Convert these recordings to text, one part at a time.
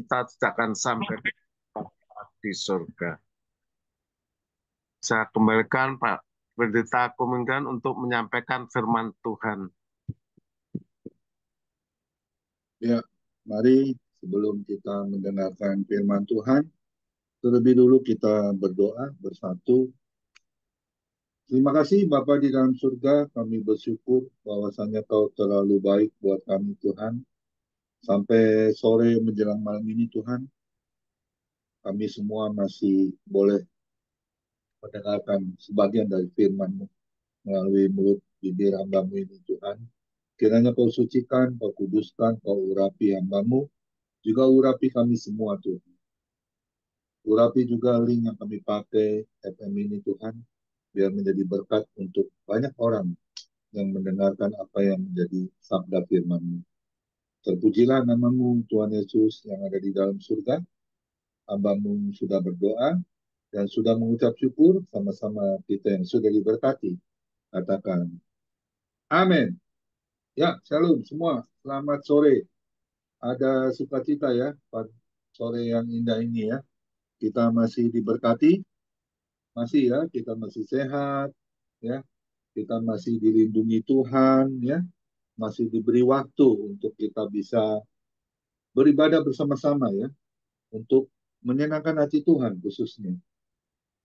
kita tidak akan sampai di surga. Saya kembalikan Pak Pendeta Komingdan untuk menyampaikan firman Tuhan. Ya, mari sebelum kita mendengarkan firman Tuhan, terlebih dulu kita berdoa bersatu. Terima kasih Bapa di dalam surga, kami bersyukur bahwasanya Kau terlalu baik buat kami Tuhan. Sampai sore menjelang malam ini Tuhan, kami semua masih boleh mendengarkan sebagian dari firman-Mu melalui mulut bibir hamba-Mu ini Tuhan. Kiranya Kau sucikan, Kau kuduskan, Kau urapi hamba-Mu, juga urapi kami semua Tuhan. Urapi juga link yang kami pakai FM ini Tuhan, biar menjadi berkat untuk banyak orang yang mendengarkan apa yang menjadi sabda firman-Mu. Terpujilah nama-Mu Tuhan Yesus yang ada di dalam surga. Hamba-Mu sudah berdoa dan sudah mengucap syukur sama-sama kita yang sudah diberkati. Katakan, amin. Ya, shalom semua. Selamat sore. Ada sukacita ya, sore yang indah ini ya. Kita masih diberkati, masih ya, kita masih sehat, ya. Kita masih dilindungi Tuhan, ya. Masih diberi waktu untuk kita bisa beribadah bersama-sama ya, untuk menyenangkan hati Tuhan khususnya.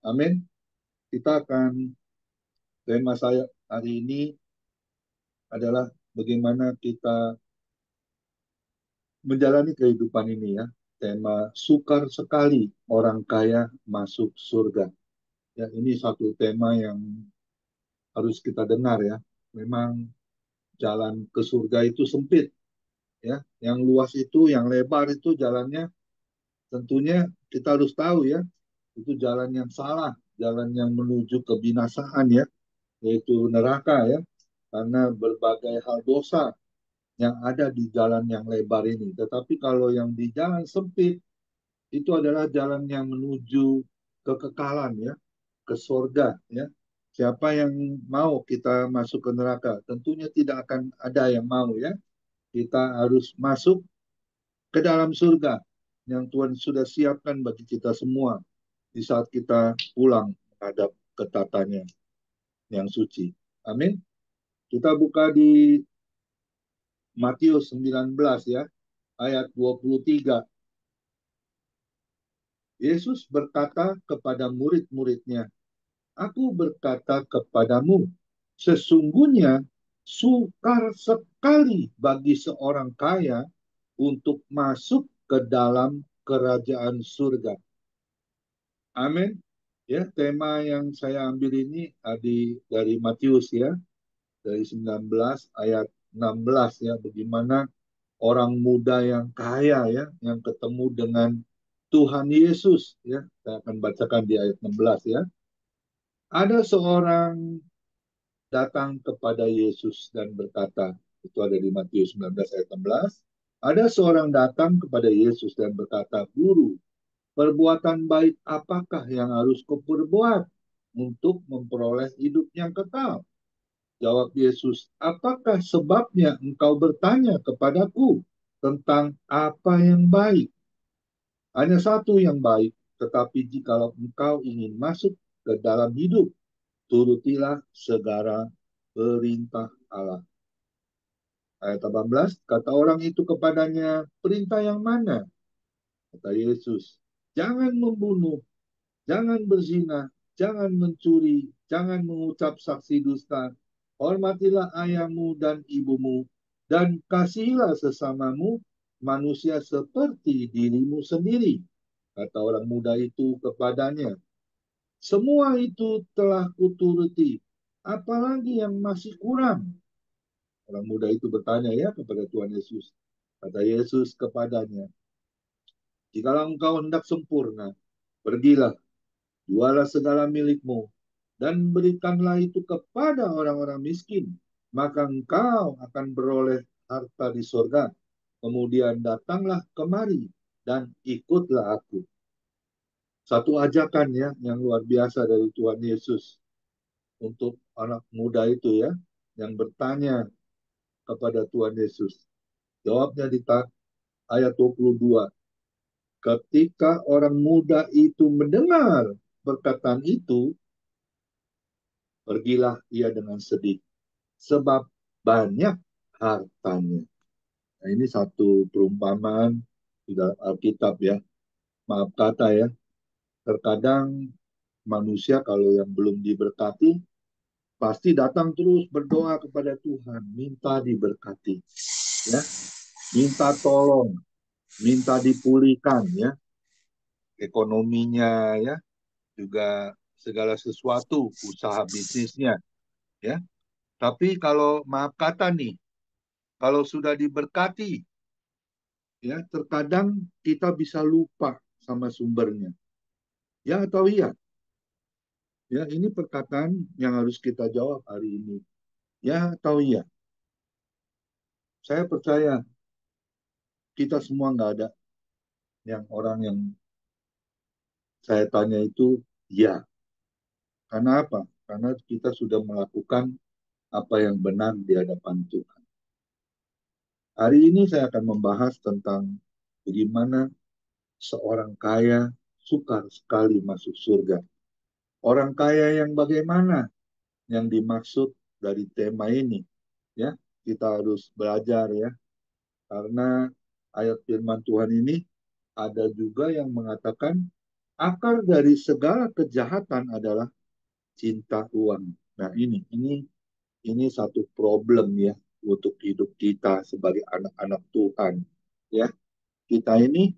Amin. Kita akan, tema saya hari ini adalah bagaimana kita menjalani kehidupan ini ya. Tema sukar sekali orang kaya masuk surga. Ya, ini satu tema yang harus kita dengar ya. Memang jalan ke surga itu sempit ya. Yang luas itu, yang lebar itu jalannya tentunya kita harus tahu ya. Itu jalan yang salah, jalan yang menuju kebinasaan ya, yaitu neraka ya. Karena berbagai hal dosa yang ada di jalan yang lebar ini. Tetapi kalau yang di jalan sempit, itu adalah jalan yang menuju kekekalan ya, ke surga ya. Siapa yang mau kita masuk ke neraka? Tentunya tidak akan ada yang mau ya. Kita harus masuk ke dalam surga yang Tuhan sudah siapkan bagi kita semua di saat kita pulang menghadap ke tatanya yang suci. Amin. Kita buka di Matius 19 ya, ayat 23. Yesus berkata kepada murid-muridnya, Aku berkata kepadamu, sesungguhnya sukar sekali bagi seorang kaya untuk masuk ke dalam kerajaan surga. Amin. Ya, tema yang saya ambil ini dari Matius ya, dari 19 ayat 16 ya, bagaimana orang muda yang kaya ya, yang ketemu dengan Tuhan Yesus ya. Saya akan bacakan di ayat 16 ya. Ada seorang datang kepada Yesus dan berkata, itu ada di Matius 19 ayat 16, ada seorang datang kepada Yesus dan berkata, Guru, perbuatan baik apakah yang harus kuperbuat untuk memperoleh hidup yang kekal? Jawab Yesus, apakah sebabnya engkau bertanya kepadaku tentang apa yang baik? Hanya satu yang baik, tetapi jikalau engkau ingin masuk ke dalam hidup, turutilah segala perintah Allah. Ayat 18, kata orang itu kepadanya, perintah yang mana? Kata Yesus, jangan membunuh, jangan berzina, jangan mencuri, jangan mengucap saksi dusta, hormatilah ayahmu dan ibumu, dan kasihilah sesamamu manusia seperti dirimu sendiri. Kata orang muda itu kepadanya, semua itu telah kuturuti, apalagi yang masih kurang? Orang muda itu bertanya ya kepada Tuhan Yesus. Kata Yesus kepadanya, jikalau engkau hendak sempurna, pergilah, jualah segala milikmu, dan berikanlah itu kepada orang-orang miskin, maka engkau akan beroleh harta di surga. Kemudian datanglah kemari dan ikutlah aku. Satu ajakan ya yang luar biasa dari Tuhan Yesus untuk anak muda itu ya, yang bertanya kepada Tuhan Yesus. Jawabnya di ayat 22. Ketika orang muda itu mendengar perkataan itu, pergilah ia dengan sedih, sebab banyak hartanya. Nah, ini satu perumpamaan di dalam Alkitab ya. Maaf kata ya, terkadang manusia kalau yang belum diberkati, pasti datang terus berdoa kepada Tuhan, minta diberkati, ya, minta tolong, minta dipulihkan, ya, ekonominya, ya, juga segala sesuatu, usaha bisnisnya, ya. Tapi kalau maaf kata nih, kalau sudah diberkati, ya, terkadang kita bisa lupa sama sumbernya. Ya atau iya? Ya, ini perkataan yang harus kita jawab hari ini. Ya atau iya? Saya percaya kita semua nggak ada yang orang yang saya tanya itu ya. Karena apa? Karena kita sudah melakukan apa yang benar di hadapan Tuhan. Hari ini saya akan membahas tentang bagaimana seorang kaya sukar sekali masuk surga. Orang kaya yang bagaimana yang dimaksud dari tema ini? Ya, kita harus belajar ya. Karena ayat firman Tuhan ini ada juga yang mengatakan akar dari segala kejahatan adalah cinta uang. Nah, ini satu problem ya untuk hidup kita sebagai anak-anak Tuhan. Ya, kita ini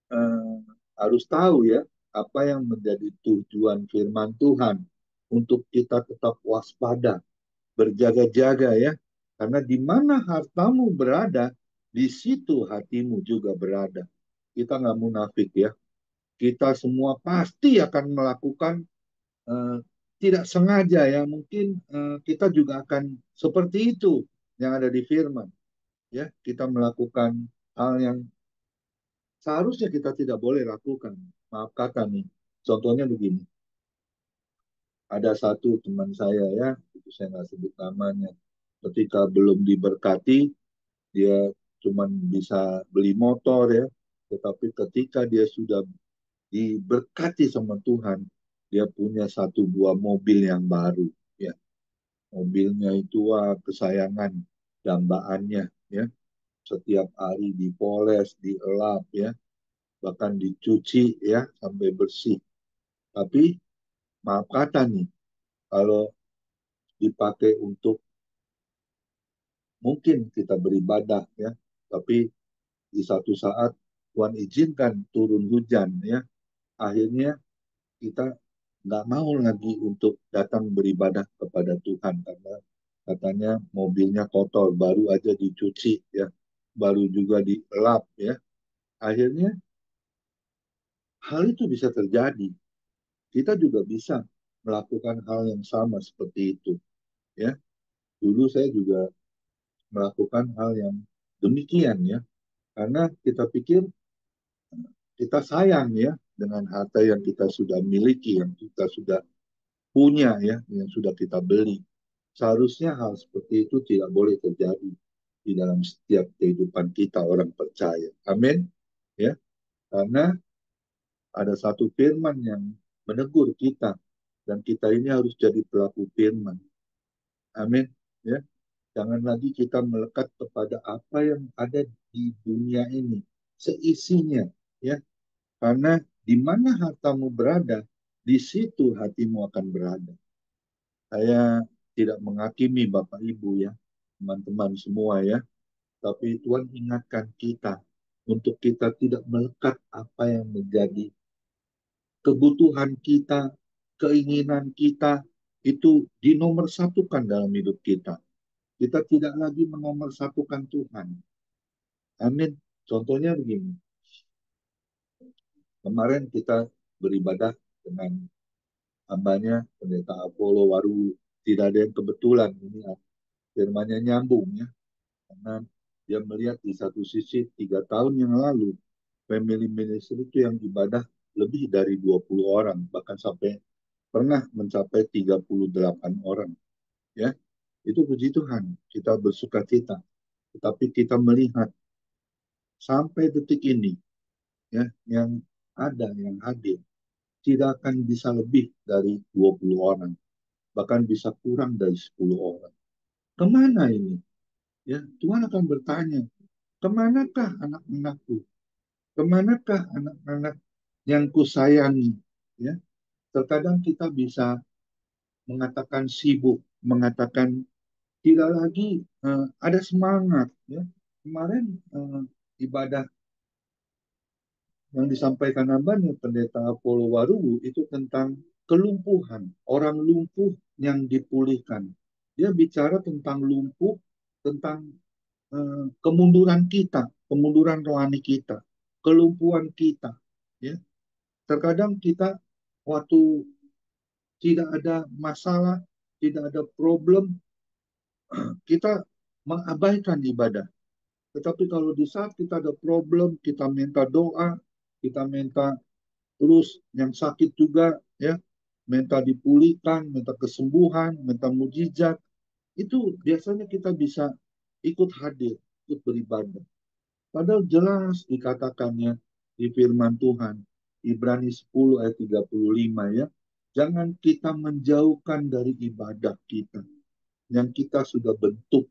eh, harus tahu ya apa yang menjadi tujuan firman Tuhan untuk kita tetap waspada, berjaga-jaga ya. Karena di mana hartamu berada, di situ hatimu juga berada. Kita nggak munafik ya. Kita semua pasti akan melakukan eh, tidak sengaja ya. Mungkin kita juga akan seperti itu yang ada di firman. Ya, kita melakukan hal yang seharusnya kita tidak boleh lakukan. Maaf kata nih. Contohnya begini. Ada satu teman saya ya, itu saya nggak sebut namanya. Ketika belum diberkati, dia cuma bisa beli motor ya. Tetapi ketika dia sudah diberkati sama Tuhan, dia punya satu dua mobil yang baru. Ya, mobilnya itu wah, kesayangan dambaannya ya. Setiap hari dipoles, dielap ya, bahkan dicuci ya sampai bersih. Tapi maaf kata nih, kalau dipakai untuk mungkin kita beribadah ya, tapi di satu saat Tuhan izinkan turun hujan ya, akhirnya kita nggak mau lagi untuk datang beribadah kepada Tuhan karena katanya mobilnya kotor, baru aja dicuci ya, baru juga dielap ya. Akhirnya hal itu bisa terjadi. Kita juga bisa melakukan hal yang sama seperti itu ya. Dulu saya juga melakukan hal yang demikian ya, karena kita pikir kita sayang ya dengan harta yang kita sudah miliki, yang kita sudah punya ya, yang sudah kita beli. Seharusnya hal seperti itu tidak boleh terjadi di dalam setiap kehidupan kita orang percaya. Amin. Ya, karena ada satu firman yang menegur kita dan kita ini harus jadi pelaku firman. Amin. Ya, jangan lagi kita melekat kepada apa yang ada di dunia ini, seisinya, ya. Karena di mana hartamu berada, di situ hatimu akan berada. Saya tidak menghakimi Bapak Ibu ya, teman-teman semua ya. Tapi Tuhan ingatkan kita untuk kita tidak melekat apa yang menjadi kebutuhan kita, keinginan kita itu dinomorsatukan dalam hidup kita. Kita tidak lagi menomorsatukan Tuhan. Amin. Contohnya begini. Kemarin kita beribadah dengan hambanya pendeta Apollo Waru. Tidak ada yang kebetulan ini firmannya nyambung ya. Karena dia melihat di satu sisi 3 tahun yang lalu family ministry itu yang ibadah lebih dari 20 orang, bahkan sampai pernah mencapai 38 orang. Ya, itu puji Tuhan, kita bersuka cita. Tetapi kita melihat sampai detik ini ya yang ada, yang hadir, tidak akan bisa lebih dari 20 orang, bahkan bisa kurang dari 10 orang. Kemana ini? Ya, Tuhan akan bertanya, kemanakah anak-anakku? Kemanakah anak-anak yang kusayangi? Ya, terkadang kita bisa mengatakan sibuk, mengatakan tidak lagi ada semangat. Ya, kemarin ibadah yang disampaikan Abang Pendeta Apollo Warubu itu tentang kelumpuhan, orang lumpuh yang dipulihkan. Dia bicara tentang lumpuh, tentang kemunduran kita, kemunduran rohani kita, kelumpuhan kita. Ya, terkadang kita waktu tidak ada masalah, tidak ada problem, kita mengabaikan ibadah. Tetapi kalau di saat kita ada problem, kita minta doa, kita minta terus yang sakit juga, ya, minta dipulihkan, minta kesembuhan, minta mujizat, itu biasanya kita bisa ikut hadir, ikut beribadah. Padahal jelas dikatakannya di firman Tuhan, Ibrani 10 ayat 35 ya, jangan kita menjauhkan dari ibadah kita yang kita sudah bentuk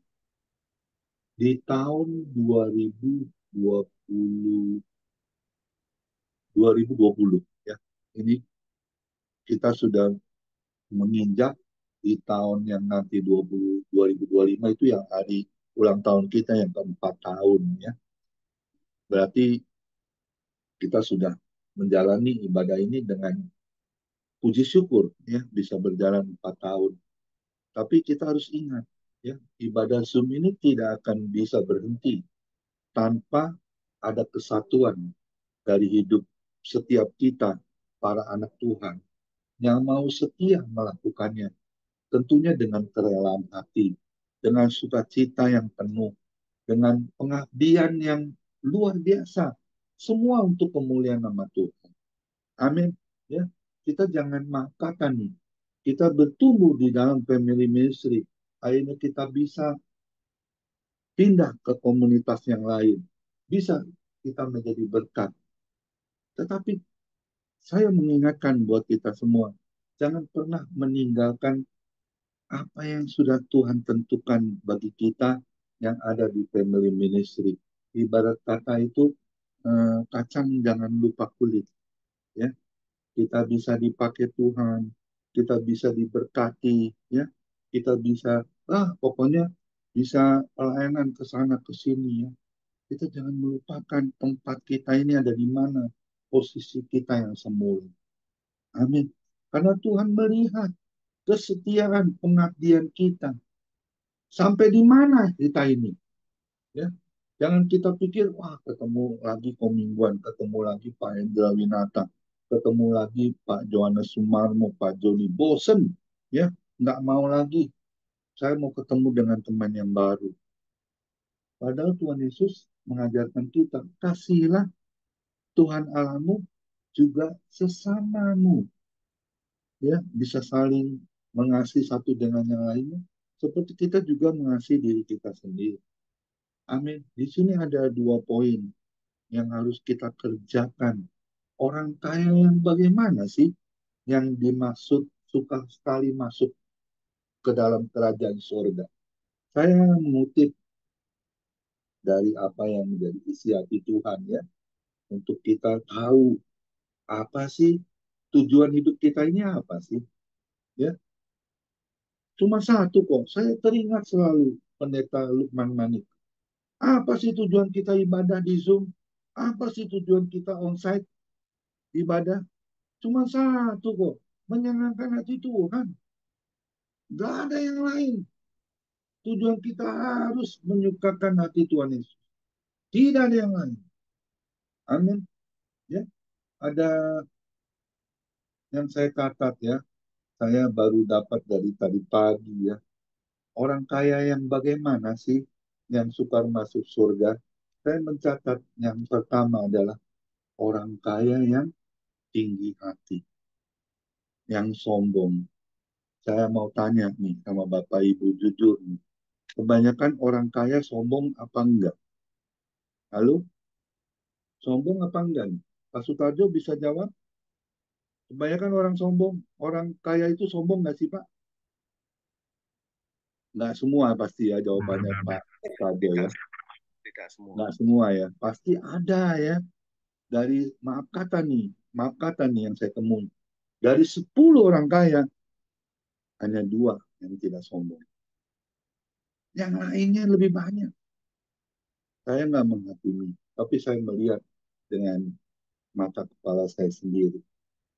di tahun 2020 ya. Ini kita sudah menginjak di tahun yang nanti 2025 itu yang hari ulang tahun kita yang keempat tahun ya. Berarti kita sudah menjalani ibadah ini dengan puji syukur ya bisa berjalan 4 tahun. Tapi kita harus ingat ya ibadah Zoom ini tidak akan bisa berhenti tanpa ada kesatuan dari hidup setiap kita para anak Tuhan yang mau setia melakukannya. Tentunya dengan kerelaan hati, dengan sukacita yang penuh, dengan pengabdian yang luar biasa. Semua untuk kemuliaan nama Tuhan. Amin. Ya, kita jangan mengatakan nih. Kita bertumbuh di dalam family ministry. Akhirnya kita bisa pindah ke komunitas yang lain. Bisa kita menjadi berkat. Tetapi saya mengingatkan buat kita semua, jangan pernah meninggalkan apa yang sudah Tuhan tentukan bagi kita yang ada di family ministry. Ibarat kata itu, kacang jangan lupa kulit. Ya, kita bisa dipakai Tuhan, kita bisa diberkati, ya, kita bisa, pokoknya bisa pelayanan ke sana ke sini ya. Kita jangan melupakan tempat kita ini ada di mana, posisi kita yang semula. Amin. Karena Tuhan melihat kesetiaan pengabdian kita. Sampai di mana kita ini? Ya, jangan kita pikir, wah ketemu lagi Komingguan, ketemu lagi Pak Hendra Winata, ketemu lagi Pak Johannes Sumarmo, Pak Joni, bosen, ya, nggak mau lagi. Saya mau ketemu dengan teman yang baru. Padahal Tuhan Yesus mengajarkan kita, kasihilah Tuhan Allahmu juga sesamamu, ya, bisa saling mengasihi satu dengan yang lainnya, seperti kita juga mengasihi diri kita sendiri. Amin. Di sini ada 2 poin yang harus kita kerjakan. Orang kaya yang bagaimana sih yang dimaksud suka sekali masuk ke dalam kerajaan surga? Saya mengutip dari apa yang menjadi isi hati Tuhan ya, untuk kita tahu apa sih tujuan hidup kita ini apa sih? Ya, cuma satu kok. Saya teringat selalu Pendeta Lukman Manik. Apa sih tujuan kita ibadah di Zoom? Apa sih tujuan kita onsite ibadah? Cuma satu kok, menyenangkan hati Tuhan. Gak ada yang lain. Tujuan kita harus menyukakan hati Tuhan Yesus. Tidak ada yang lain. Amin. Ya, ada yang saya catat ya. Saya baru dapat dari tadi pagi ya. Orang kaya yang bagaimana sih yang sukar masuk surga? Saya mencatat yang pertama adalah orang kaya yang tinggi hati, yang sombong. Saya mau tanya nih sama Bapak Ibu jujur nih. Kebanyakan orang kaya sombong apa enggak? Lalu sombong apa enggak? Pak Sutarjo bisa jawab? Kebanyakan orang sombong, orang kaya itu sombong nggak sih Pak? Nggak semua pasti ya jawabannya Benar-benar Pak Sutarjo tidak ya. tidak semua. Nggak semua ya. Pasti ada ya. Dari maaf kata nih yang saya temui. Dari 10 orang kaya, hanya 2 yang tidak sombong. Yang lainnya lebih banyak. Saya nggak menghakimi, tapi saya melihat dengan mata kepala saya sendiri.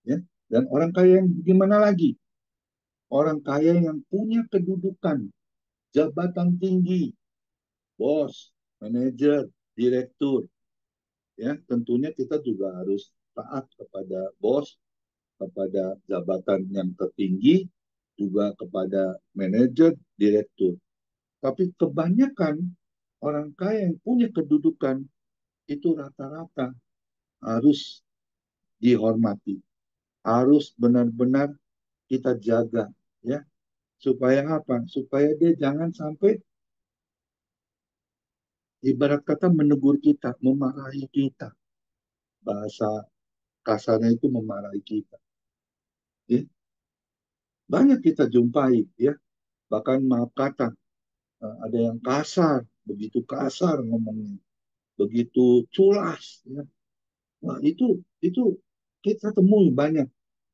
Ya. Dan orang kaya yang gimana lagi? Orang kaya yang punya kedudukan, jabatan tinggi, bos, manajer, direktur. Ya, tentunya kita juga harus taat kepada bos, kepada jabatan yang tertinggi, juga kepada manajer, direktur. Tapi kebanyakan orang kaya yang punya kedudukan itu rata-rata harus dihormati, harus benar-benar kita jaga, ya. Supaya apa? Supaya dia jangan sampai ibarat kata menegur kita, memarahi kita. Bahasa kasarnya itu memarahi kita. Ya. Banyak kita jumpai, ya. Bahkan maaf kata, ada yang kasar, begitu kasar ngomongnya, begitu culas, ya. Wah, itu kita temui banyak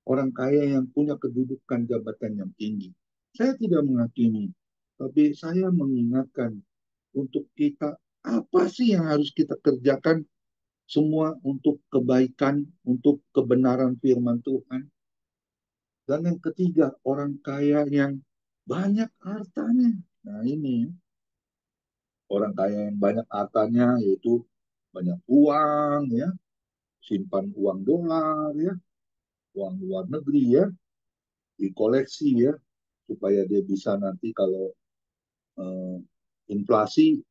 orang kaya yang punya kedudukan jabatan yang tinggi. Saya tidak menghakimi, tapi saya mengingatkan untuk kita apa sih yang harus kita kerjakan semua untuk kebaikan, untuk kebenaran firman Tuhan. Dan yang ketiga, orang kaya yang banyak hartanya. Nah ini, orang kaya yang banyak hartanya yaitu banyak uang, ya, simpan uang dolar, ya, uang luar negeri, ya, dikoleksi, ya, supaya dia bisa nanti kalau eh, inflasi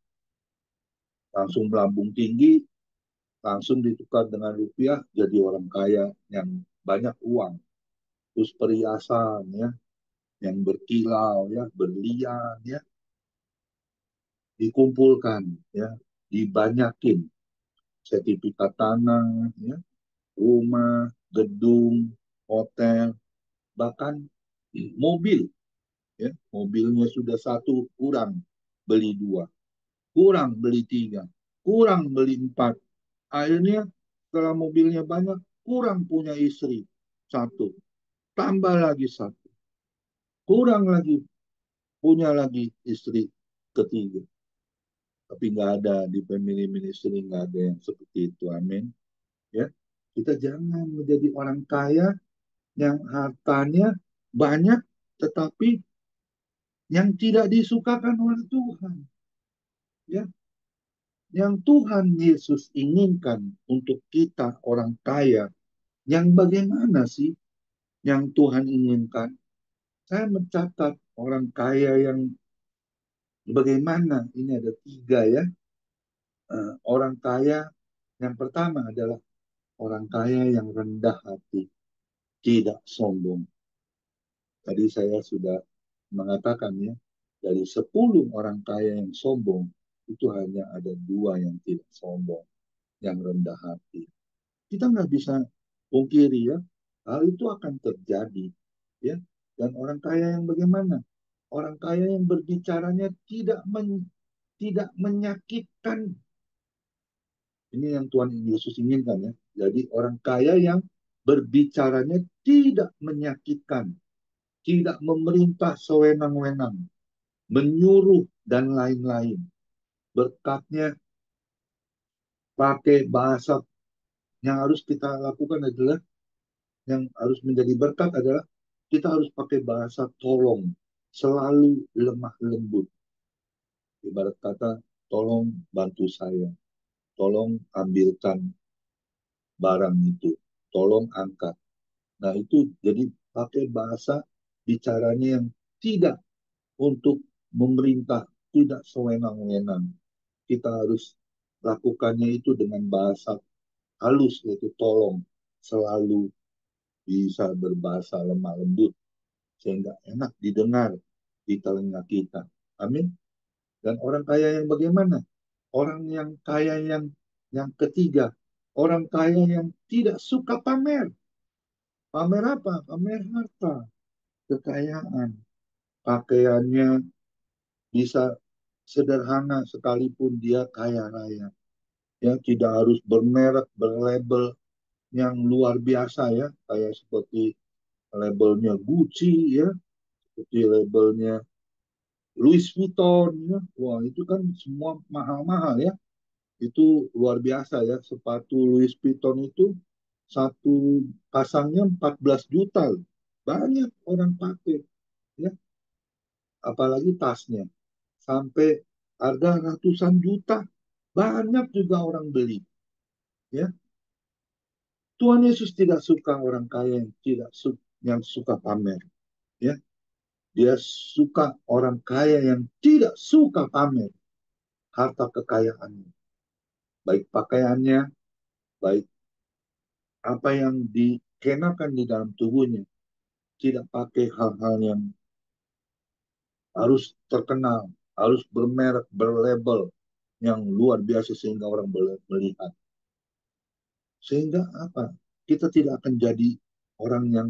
langsung melambung tinggi, langsung ditukar dengan rupiah, jadi orang kaya yang banyak uang. Terus perhiasan, ya, yang berkilau, ya, berlian, ya, dikumpulkan, ya, dibanyakin sertifikat tanah, ya, rumah, gedung, hotel, bahkan mobil, ya, mobilnya sudah satu, kurang beli dua, kurang beli tiga, kurang beli empat. Akhirnya setelah mobilnya banyak, kurang punya istri satu, tambah lagi satu, kurang lagi punya lagi istri ketiga. Tapi nggak ada di family ministry, nggak ada yang seperti itu. Amin. Ya, kita jangan menjadi orang kaya yang hartanya banyak, tetapi yang tidak disukakan oleh Tuhan. Ya, yang Tuhan Yesus inginkan untuk kita orang kaya, yang bagaimana sih yang Tuhan inginkan? Saya mencatat orang kaya yang bagaimana. Ini ada 3 ya. Orang kaya yang pertama adalah orang kaya yang rendah hati, tidak sombong. Tadi saya sudah mengatakan ya, dari 10 orang kaya yang sombong, itu hanya ada 2 yang tidak sombong, yang rendah hati. Kita nggak bisa pungkiri ya, hal itu akan terjadi. Ya. Dan orang kaya yang bagaimana? Orang kaya yang berbicaranya tidak menyakitkan. Ini yang Tuhan Yesus inginkan ya. Jadi orang kaya yang berbicaranya tidak menyakitkan, tidak memerintah sewenang-wenang, menyuruh dan lain-lain. Berkatnya pakai bahasa yang harus kita lakukan adalah, yang harus menjadi berkat adalah kita harus pakai bahasa tolong, selalu lemah lembut. Ibarat kata, tolong bantu saya, tolong ambilkan barang itu, tolong angkat. Nah itu jadi pakai bahasa bicaranya yang tidak untuk memerintah, tidak sewenang-wenang. Kita harus lakukannya itu dengan bahasa halus, yaitu tolong, selalu bisa berbahasa lemah lembut, sehingga enak didengar di telinga kita. Amin. Dan orang kaya yang bagaimana? Orang yang kaya yang ketiga, Orang kaya yang tidak suka pamer. Pamer apa? Pamer harta, kekayaan. Pakaiannya bisa sederhana sekalipun dia kaya raya. Ya, tidak harus bermerek, berlabel yang luar biasa ya, kayak seperti labelnya Gucci ya, seperti labelnya Louis Vuitton ya. Wah, itu kan semua mahal-mahal ya. Itu luar biasa ya. Sepatu Louis Vuitton itu satu pasangnya 14 juta. Banyak orang pakai ya, apalagi tasnya sampai harga ratusan juta. Banyak juga orang beli ya. Tuhan Yesus tidak suka orang kaya yang tidak suka, yang suka pamer ya. Dia suka orang kaya yang tidak suka pamer harta kekayaannya, baik pakaiannya, baik apa yang dikenakan di dalam tubuhnya, tidak pakai hal-hal yang harus terkenal, harus bermerek, berlabel yang luar biasa sehingga orang melihat. Sehingga apa? Kita tidak akan jadi orang yang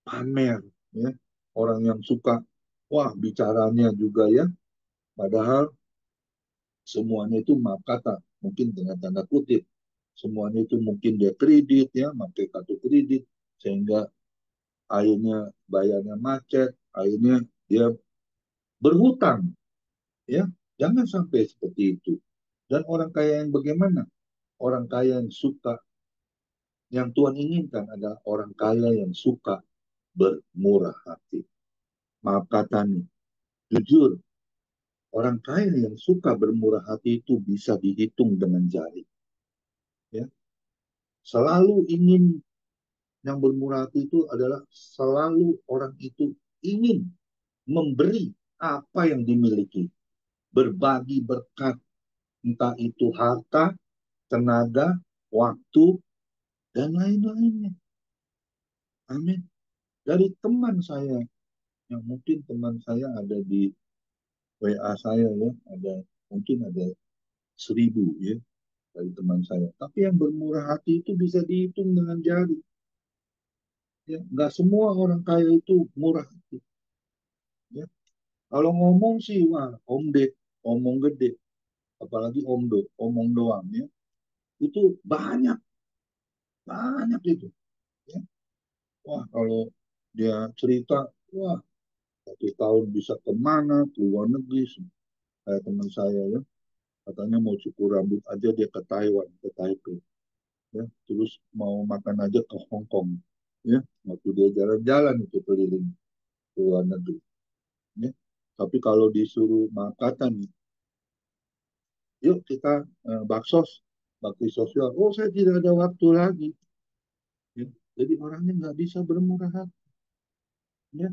pamer, ya, orang yang suka, wah bicaranya juga ya, padahal semuanya itu maaf kata, mungkin dengan tanda kutip, semuanya itu mungkin dia kredit ya, pakai kartu kredit, sehingga akhirnya bayarnya macet, akhirnya dia berhutang, ya, jangan sampai seperti itu. Dan orang kaya yang bagaimana? Orang kaya yang suka, yang Tuhan inginkan adalah orang kaya yang suka bermurah hati. Maaf kata nih, jujur, orang kaya yang suka bermurah hati itu bisa dihitung dengan jari. Ya. Selalu ingin, yang bermurah hati itu adalah selalu orang itu ingin memberi apa yang dimiliki. Berbagi berkat, entah itu harta, tenaga, waktu, dan lain-lainnya. Amin. Dari teman saya, yang mungkin teman saya ada di WA saya ya, ada mungkin ada 1.000 ya dari teman saya. Tapi yang bermurah hati itu bisa dihitung dengan jari. Ya, nggak semua orang kaya itu murah hati. Ya. Kalau ngomong sih, wah, omdet, omong gede, apalagi omdo, omong doang ya. Itu banyak, banyak itu. Ya. Wah, kalau dia cerita, wah, 1 tahun bisa kemana, ke luar negeri, kayak teman saya ya. Katanya mau cukur rambut aja dia ke Taiwan, ke Taipei. Ya, terus mau makan aja ke Hong Kong. Ya, waktu dia jalan-jalan itu keliling ke luar negeri. Ya. Tapi kalau disuruh makan nih, yuk kita baksos, bakti sosial. Oh, saya tidak ada waktu lagi. Ya. Jadi orangnya nggak bisa bermurah hati. Ya.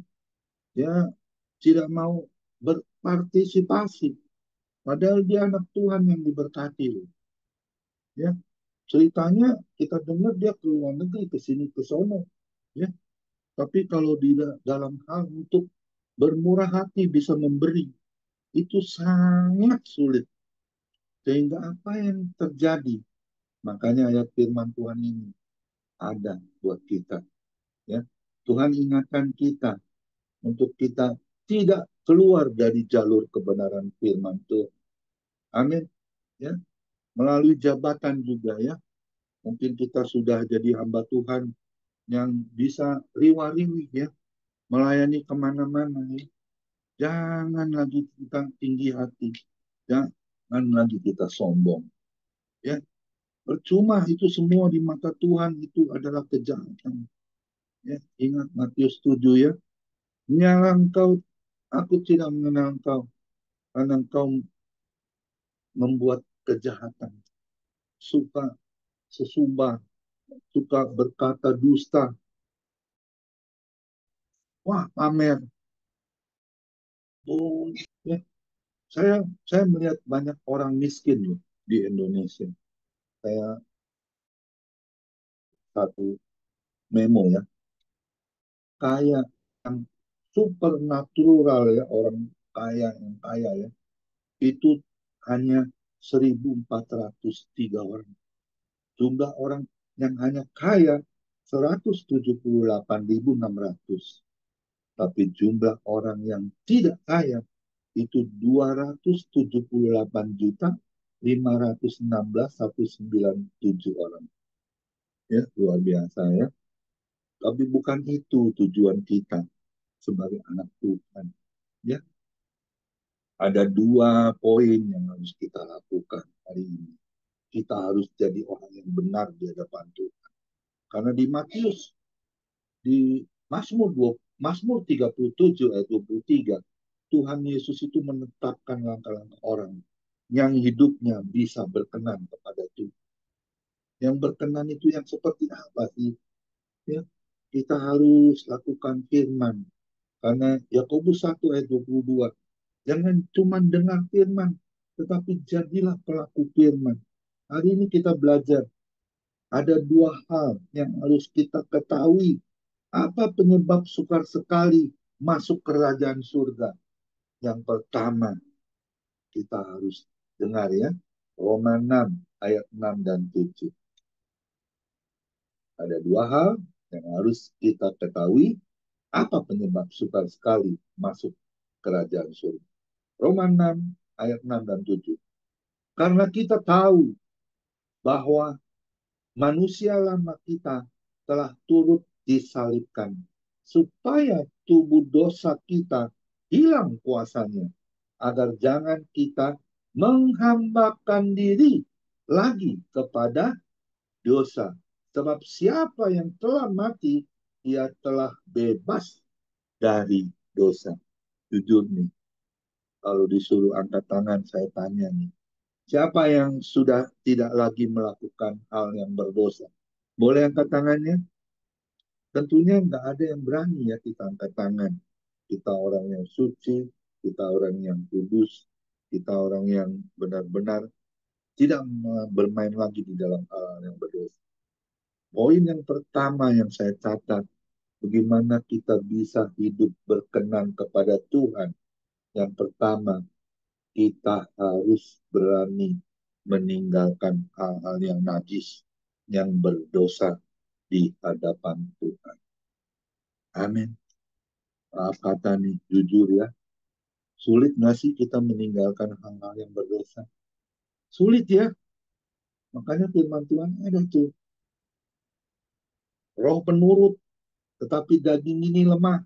Dia tidak mau berpartisipasi. Padahal dia anak Tuhan yang diberkati. Ya. Ceritanya kita dengar dia ke luar negeri, ke sini, ke sono. Ya. Tapi kalau di dalam hal untuk bermurah hati bisa memberi, itu sangat sulit. Sehingga apa yang terjadi? Makanya ayat firman Tuhan ini ada buat kita. Ya. Tuhan ingatkan kita untuk kita tidak keluar dari jalur kebenaran firman Tuhan. Amin. Ya. Melalui jabatan juga ya. Mungkin kita sudah jadi hamba Tuhan yang bisa riwa-riwi ya. Melayani kemana-mana ya. Jangan lagi kita tinggi hati. Jangan lagi kita sombong. Ya. Percuma itu semua di mata Tuhan itu adalah kejahatan. Ya. Ingat Matius 7 ya. Menyalah engkau, aku tidak mengenal engkau. Karena engkau membuat kejahatan. Suka sesubah, suka berkata dusta. Wah, pamer. Oh, ya. Saya melihat banyak orang miskin loh di Indonesia. Saya satu memo ya. Kaya yang supernatural ya, orang kaya yang kaya ya. Itu hanya 1.403 orang. jumlah orang yang hanya kaya 178.600. Tapi jumlah orang yang tidak kaya itu 278.516.197 orang. Ya, luar biasa ya. Tapi bukan itu tujuan kita sebagai anak Tuhan. Ya, ada dua poin yang harus kita lakukan hari ini. Kita harus jadi orang yang benar di hadapan Tuhan. Karena di Matius, di Mazmur 37 ayat 23, Tuhan Yesus itu menetapkan langkah-langkah orang yang hidupnya bisa berkenan kepada Tuhan. Yang berkenan itu yang seperti apa sih? Ya, kita harus lakukan firman. Karena Yakobus 1 ayat 22, jangan cuma dengar firman, tetapi jadilah pelaku firman. Hari ini kita belajar ada dua hal yang harus kita ketahui. Apa penyebab sukar sekali masuk kerajaan surga? Yang pertama, kita harus dengar ya, Roma 6 ayat 6 dan 7. Ada dua hal yang harus kita ketahui. Apa penyebab sukar sekali masuk kerajaan surga? Roma 6 ayat 6 dan 7. Karena kita tahu bahwa manusia lama kita telah turut disalibkan, supaya tubuh dosa kita hilang kuasanya, agar jangan kita menghambakan diri lagi kepada dosa. Sebab siapa yang telah mati, ia telah bebas dari dosa. Jujur nih, kalau disuruh angkat tangan, saya tanya nih, siapa yang sudah tidak lagi melakukan hal yang berdosa? Boleh angkat tangannya? Tentunya nggak ada yang berani ya kita angkat tangan. Kita orang yang suci, kita orang yang kudus, kita orang yang benar-benar tidak bermain lagi di dalam hal yang berdosa. Poin yang pertama yang saya catat, bagaimana kita bisa hidup berkenan kepada Tuhan. Yang pertama, kita harus berani meninggalkan hal-hal yang najis, yang berdosa di hadapan Tuhan. Amin. Maaf kata nih, jujur ya. Sulit nggak sih kita meninggalkan hal-hal yang berdosa? Sulit ya. Makanya firman Tuhan ada tuh. Roh penurut, tetapi daging ini lemah.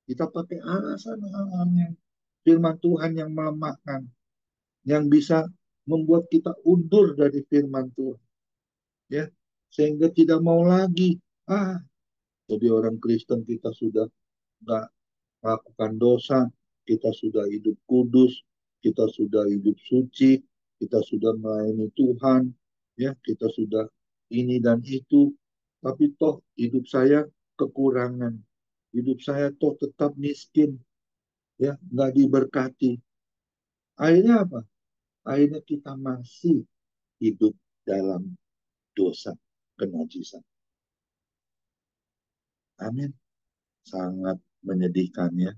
Kita pakai alasan hal-hal yang firman Tuhan yang melemahkan. Yang bisa membuat kita undur dari firman Tuhan. Ya, sehingga tidak mau lagi. Jadi orang Kristen kita sudah nggak melakukan dosa, kita sudah hidup kudus, kita sudah hidup suci, kita sudah melayani Tuhan, ya kita sudah ini dan itu, tapi toh hidup saya kekurangan, hidup saya toh tetap miskin, ya nggak diberkati. Akhirnya apa? Akhirnya kita masih hidup dalam dosa, kenajisan. Amin. Sangat menyedihkan ya.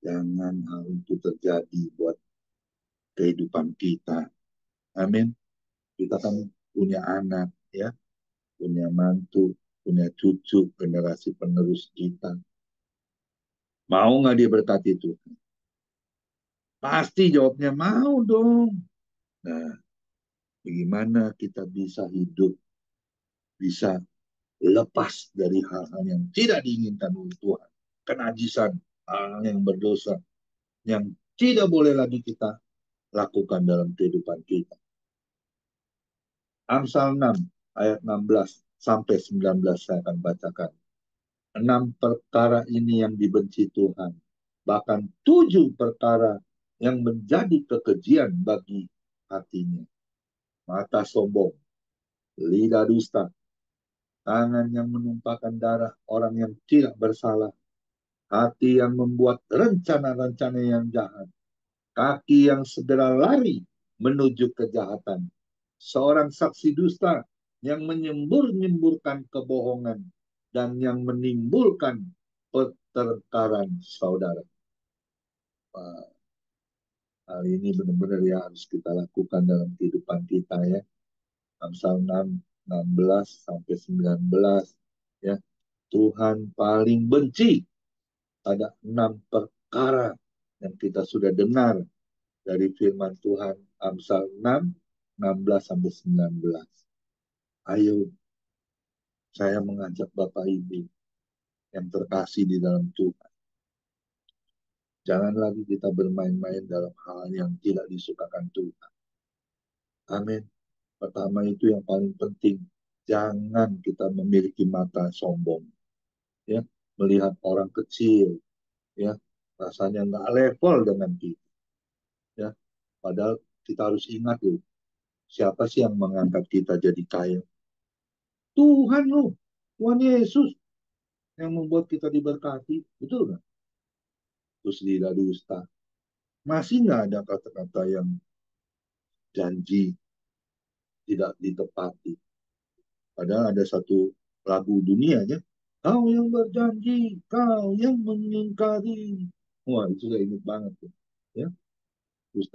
Jangan hal itu terjadi buat kehidupan kita. Amin. Kita kan punya anak, ya, punya mantu, punya cucu, generasi penerus kita. Mau nggak dia berkati Tuhan? Pasti jawabnya mau dong. Nah, bagaimana kita bisa hidup, bisa lepas dari hal-hal yang tidak diinginkan oleh Tuhan. Kenajisan, hal yang berdosa, yang tidak boleh lagi kita lakukan dalam kehidupan kita. Amsal 6 ayat 16 sampai 19 saya akan bacakan. 6 perkara ini yang dibenci Tuhan. Bahkan 7 perkara yang menjadi kekejian bagi hatinya. Mata sombong, lidah dusta, tangan yang menumpahkan darah orang yang tidak bersalah, hati yang membuat rencana-rencana yang jahat, kaki yang segera lari menuju kejahatan, seorang saksi dusta yang menyembur-nyemburkan kebohongan dan yang menimbulkan pertengkaran saudara. Hal ini benar-benar ya harus kita lakukan dalam kehidupan kita ya. Amsal 6 16 sampai 19 ya. Tuhan paling benci ada 6 perkara yang kita sudah dengar dari firman Tuhan Amsal 6, 16 sampai 19. Ayo, saya mengajak Bapak Ibu yang terkasih di dalam Tuhan. Jangan lagi kita bermain-main dalam hal yang tidak disukakan Tuhan. Amin. Pertama itu yang paling penting, jangan kita memiliki mata sombong. Ya, melihat orang kecil, ya, rasanya nggak level dengan kita. Ya, padahal kita harus ingat loh, siapa sih yang mengangkat kita jadi kaya? Tuhan loh, Tuhan Yesus yang membuat kita diberkati, betul nggak? Terus tidak dusta. Masih nggak ada kata-kata yang janji tidak ditepati. Padahal ada satu lagu dunia ya. Kau yang berjanji, kau yang mengingkari. Wah, itu saya ingat banget tuh. Ya, terus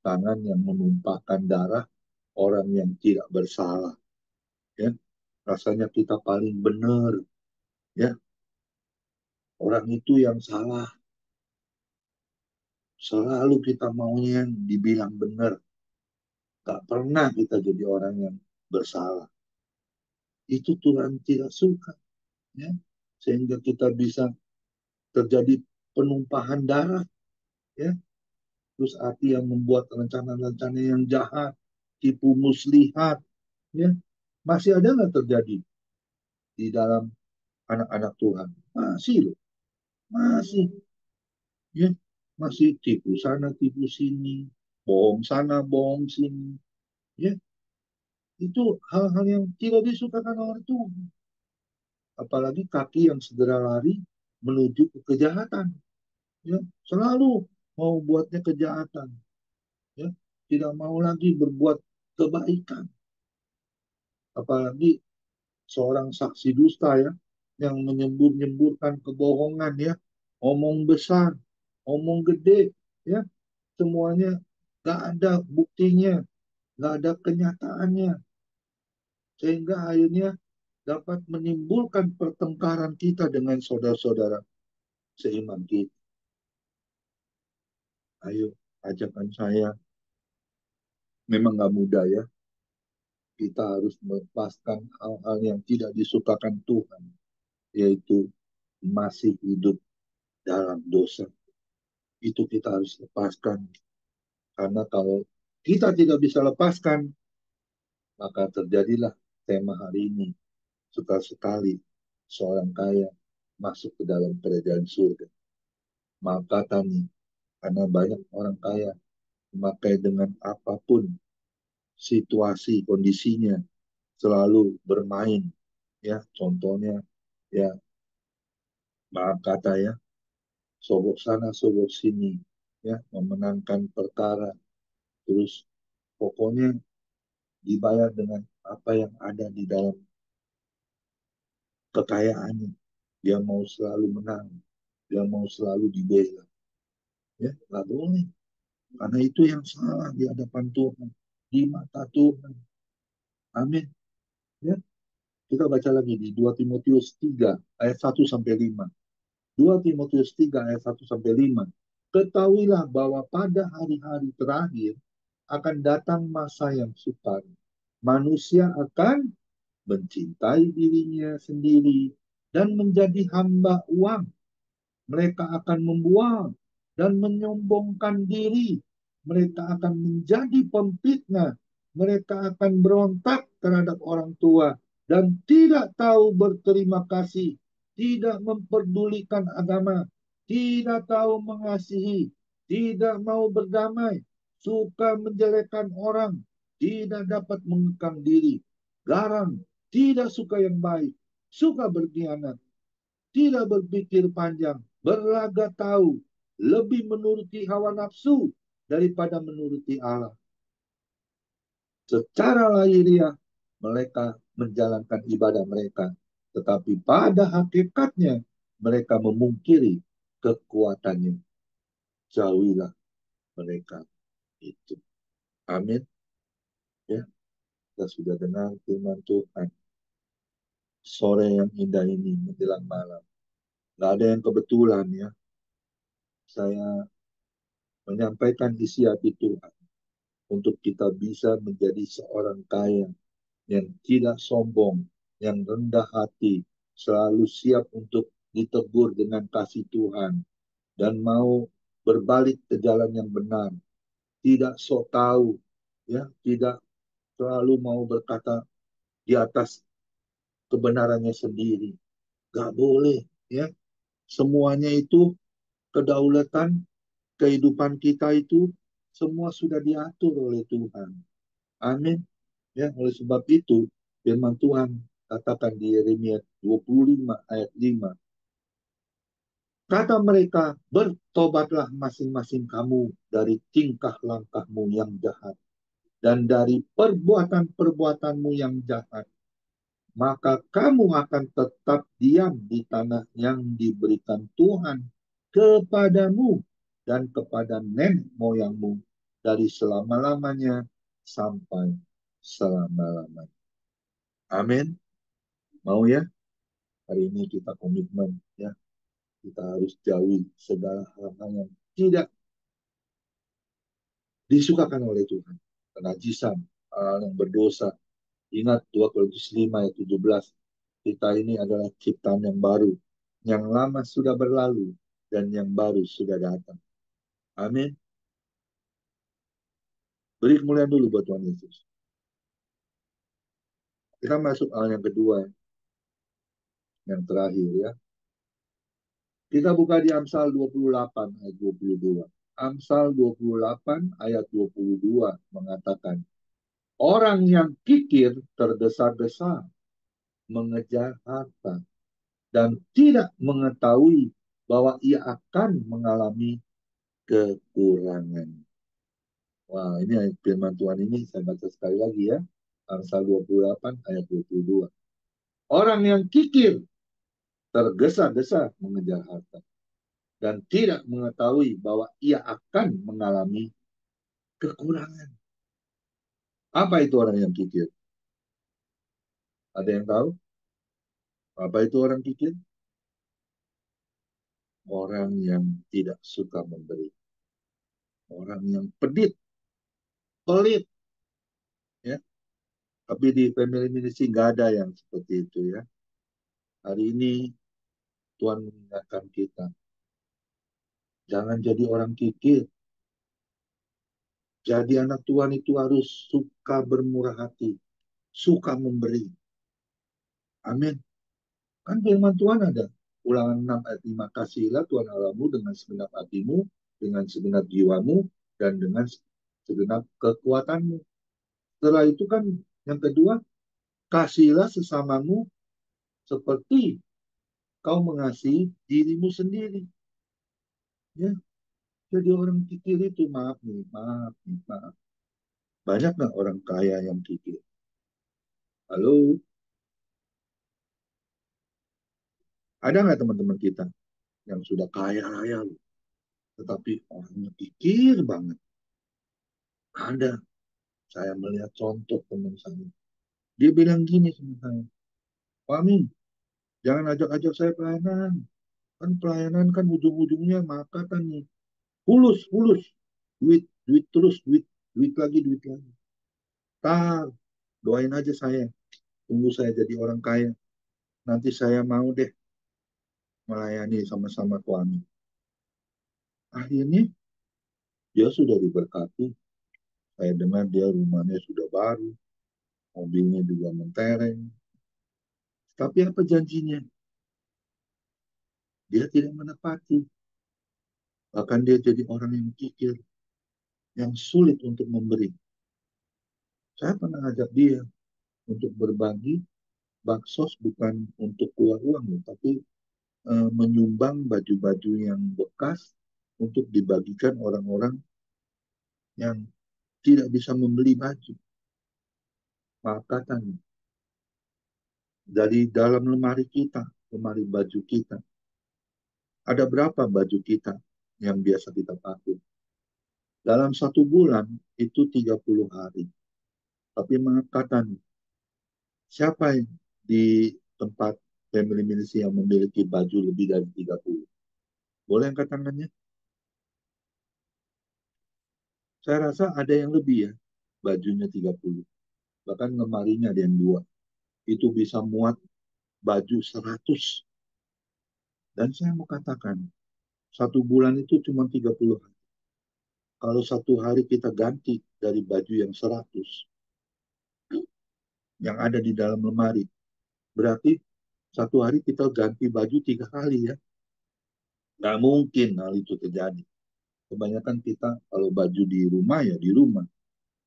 tangan yang menumpahkan darah orang yang tidak bersalah. Ya, rasanya kita paling benar. Ya, orang itu yang salah. Selalu kita maunya dibilang benar. Gak pernah kita jadi orang yang bersalah. Itu Tuhan tidak suka. Ya, sehingga kita bisa terjadi penumpahan darah. Ya, terus hati yang membuat rencana-rencana yang jahat, tipu muslihat, ya, masih ada nggak terjadi di dalam anak-anak Tuhan? Masih loh, masih, ya, masih tipu sana, tipu sini, bohong sana, bohong sini, ya, itu hal-hal yang tidak disukakan oleh Tuhan. Apalagi kaki yang segera lari menuju ke kejahatan, ya, selalu mau buatnya kejahatan, ya, tidak mau lagi berbuat kebaikan. Apalagi seorang saksi dusta ya, yang menyembur-nyemburkan kebohongan ya, omong besar, omong gede ya, semuanya gak ada buktinya, gak ada kenyataannya, sehingga akhirnya dapat menimbulkan pertengkaran kita dengan saudara-saudara seiman kita. Ayo, ajakan saya, memang gak mudah ya, kita harus melepaskan hal-hal yang tidak disukakan Tuhan, yaitu masih hidup dalam dosa. Itu kita harus lepaskan. Karena kalau kita tidak bisa lepaskan, maka terjadilah tema hari ini. Suka sekali seorang kaya masuk ke dalam kerajaan surga. Maka tani, karena banyak orang kaya memakai dengan apapun situasi kondisinya selalu bermain, ya, contohnya ya, maaf kata ya, sogok sana sogok sini, ya, memenangkan perkara, terus pokoknya dibayar dengan apa yang ada di dalam kekayaannya. Dia mau selalu menang, dia mau selalu dibela, ya, nggak boleh, karena itu yang salah di hadapan Tuhan, di mata Tuhan. Amin. Ya, kita baca lagi di 2 Timotius 3 ayat 1 sampai 5. 2 Timotius 3 ayat 1 sampai 5. Ketahuilah bahwa pada hari-hari terakhir akan datang masa yang sukar. Manusia akan mencintai dirinya sendiri dan menjadi hamba uang. Mereka akan membuang dan menyombongkan diri. Mereka akan menjadi pemfitnah. Mereka akan berontak terhadap orang tua dan tidak tahu berterima kasih, tidak memperdulikan agama, tidak tahu mengasihi, tidak mau berdamai, suka menjelekkan orang, tidak dapat mengekang diri, garang, tidak suka yang baik, suka berkhianat, tidak berpikir panjang, berlaga tahu, lebih menuruti hawa nafsu daripada menuruti Allah. Secara lahiriah mereka menjalankan ibadah mereka, tetapi pada hakikatnya mereka memungkiri kekuatannya. Jauhilah mereka itu. Amin. Ya, kita sudah dengar firman Tuhan. Sore yang indah ini menjelang malam. Gak ada yang kebetulan ya. Saya menyampaikan isi hati Tuhan untuk kita bisa menjadi seorang kaya yang tidak sombong, yang rendah hati, selalu siap untuk ditegur dengan kasih Tuhan, dan mau berbalik ke jalan yang benar, tidak sok tahu, ya, tidak selalu mau berkata di atas kebenarannya sendiri. Gak boleh, ya. Semuanya itu kedaulatan kehidupan kita itu semua sudah diatur oleh Tuhan. Amin. Ya, oleh sebab itu firman Tuhan katakan di Yeremia 25 ayat 5. Kata mereka, bertobatlah masing-masing kamu dari tingkah langkahmu yang jahat dan dari perbuatan-perbuatanmu yang jahat. Maka kamu akan tetap diam di tanah yang diberikan Tuhan kepadamu dan kepada nenek moyangmu dari selama-lamanya sampai selama-lamanya. Amin. Mau ya? Hari ini kita komitmen ya. Kita harus jauhi segala hal-hal yang tidak disukakan oleh Tuhan. Kenajisan, hal yang berdosa. Ingat 2 Korintus 5 ayat 17. Kita ini adalah ciptaan yang baru. Yang lama sudah berlalu dan yang baru sudah datang. Amin. Beri kemuliaan dulu buat Tuhan Yesus. Kita masuk hal yang kedua, yang terakhir ya. Kita buka di Amsal 28 ayat 22. Amsal 28 ayat 22 mengatakan, orang yang kikir tergesa-gesa mengejar harta dan tidak mengetahui bahwa ia akan mengalami kekurangan. Wah, ini ayat firman Tuhan ini saya baca sekali lagi ya. Amsal 28 ayat 22. Orang yang kikir tergesa-gesa mengejar harta dan tidak mengetahui bahwa ia akan mengalami kekurangan. Apa itu orang yang kikir? Ada yang tahu? Apa itu orang kikir? Orang yang tidak suka memberi. Orang yang pedit, pelit. Ya. Tapi di family ministry nggak ada yang seperti itu ya. Hari ini Tuhan mengingatkan kita. Jangan jadi orang kikir. Jadi anak Tuhan itu harus suka bermurah hati. Suka memberi. Amin. Kan firman Tuhan ada. Ulangan 6 ayat 5. Kasihilah Tuhan Allahmu dengan segenap hatimu, dengan segenap jiwamu, dan dengan segenap kekuatanmu. Setelah itu kan yang kedua, kasihilah sesamamu seperti kau mengasihi dirimu sendiri. Ya, jadi orang kikir itu maaf nih, maaf nih, maaf. Banyak nggak orang kaya yang kikir? Halo, ada nggak teman-teman kita yang sudah kaya raya, tetapi orangnya kikir banget? Ada. Saya melihat contoh teman saya. Dia bilang gini sama saya, Pak Amin, jangan ajak-ajak saya pelayanan. Kan pelayanan kan ujung-ujungnya makan nih. Fulus, fulus. Duit, duit terus, duit, duit lagi, duit lagi. Tar, doain aja saya. Tunggu saya jadi orang kaya. Nanti saya mau deh melayani sama-sama suami. Akhirnya dia sudah diberkati. Saya dengar dia rumahnya sudah baru, mobilnya juga mentereng. Tapi apa janjinya? Dia tidak menepati. Bahkan dia jadi orang yang kikir, yang sulit untuk memberi. Saya pernah ajak dia untuk berbagi baksos bukan untuk keluar uang, tapi menyumbang baju-baju yang bekas untuk dibagikan orang-orang yang tidak bisa membeli baju. Maka tanya, dari dalam lemari kita, lemari baju kita, ada berapa baju kita yang biasa kita pakai? Dalam 1 bulan itu 30 hari. Tapi maaf kata nih, siapa yang di tempat family ministry yang memiliki baju lebih dari 30? Boleh angkat tangannya? Saya rasa ada yang lebih ya, bajunya 30. Bahkan lemarinya ada yang 2. Itu bisa muat baju 100. Dan saya mau katakan, 1 bulan itu cuma 30 hari. Kalau 1 hari kita ganti dari baju yang 100, yang ada di dalam lemari, berarti 1 hari kita ganti baju 3 kali ya. Nggak mungkin hal itu terjadi. Kebanyakan kita kalau baju di rumah ya di rumah.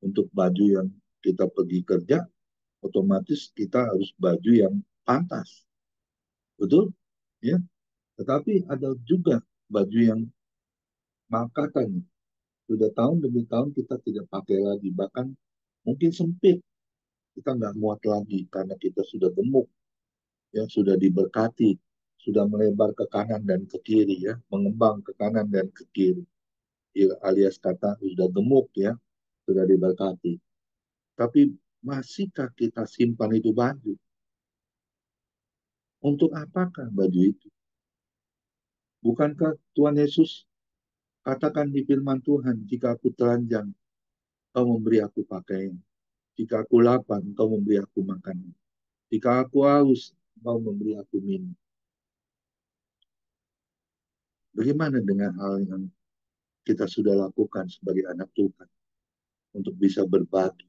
Untuk baju yang kita pergi kerja, otomatis kita harus baju yang pantas. Betul? Ya. Tetapi ada juga baju yang makatan. Sudah tahun demi tahun kita tidak pakai lagi. Bahkan mungkin sempit. Kita nggak muat lagi karena kita sudah gemuk. Ya, sudah diberkati. Sudah melebar ke kanan dan ke kiri. Ya, mengembang ke kanan dan ke kiri. Alias kata sudah gemuk ya. Sudah diberkati. Tapi masihkah kita simpan itu baju? Untuk apakah baju itu? Bukankah Tuhan Yesus katakan di firman Tuhan, jika aku telanjang, kau memberi aku pakaian. Jika aku lapar, kau memberi aku makanan. Jika aku haus, kau memberi aku minum. Bagaimana dengan hal yang kita sudah lakukan sebagai anak Tuhan untuk bisa berbagi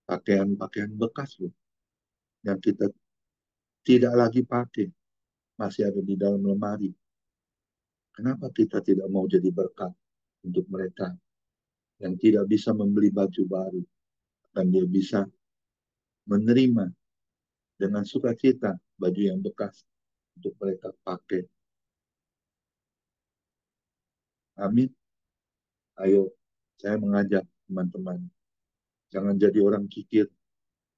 pakaian-pakaian bekas loh, yang kita tidak lagi pakai, masih ada di dalam lemari. Kenapa kita tidak mau jadi berkat untuk mereka yang tidak bisa membeli baju baru, dan dia bisa menerima dengan sukacita baju yang bekas untuk mereka pakai. Amin. Ayo, saya mengajak teman-teman, jangan jadi orang kikir,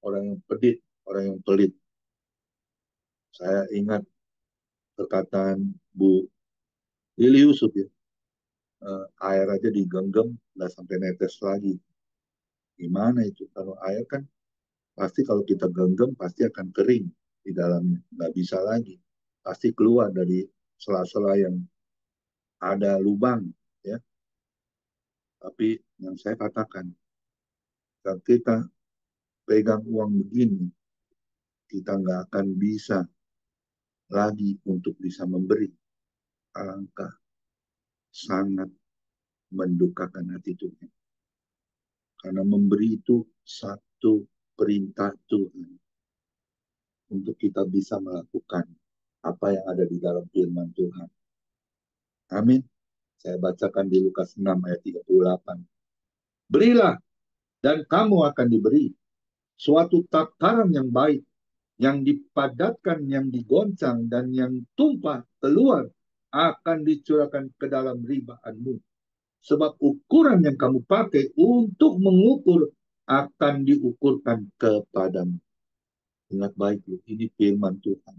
orang yang pedit, orang yang pelit. Saya ingat perkataan Bu Lili Yusuf ya, air aja digenggam, nggak sampai netes lagi. Gimana itu? Kalau air kan pasti kalau kita genggam pasti akan kering di dalamnya, nggak bisa lagi. Pasti keluar dari sela-sela yang ada lubang, ya. Tapi yang saya katakan, kalau kita pegang uang begini, kita nggak akan bisa lagi untuk bisa memberi. Alangkah sangat mendukakan hati Tuhan. Karena memberi itu satu perintah Tuhan untuk kita bisa melakukan apa yang ada di dalam firman Tuhan. Amin. Saya bacakan di Lukas 6 ayat 38. Berilah dan kamu akan diberi suatu takaran yang baik, yang dipadatkan, yang digoncang, dan yang tumpah keluar akan dicurahkan ke dalam ribaanmu. Sebab ukuran yang kamu pakai untuk mengukur akan diukurkan kepadamu. Ingat baik, ini firman Tuhan.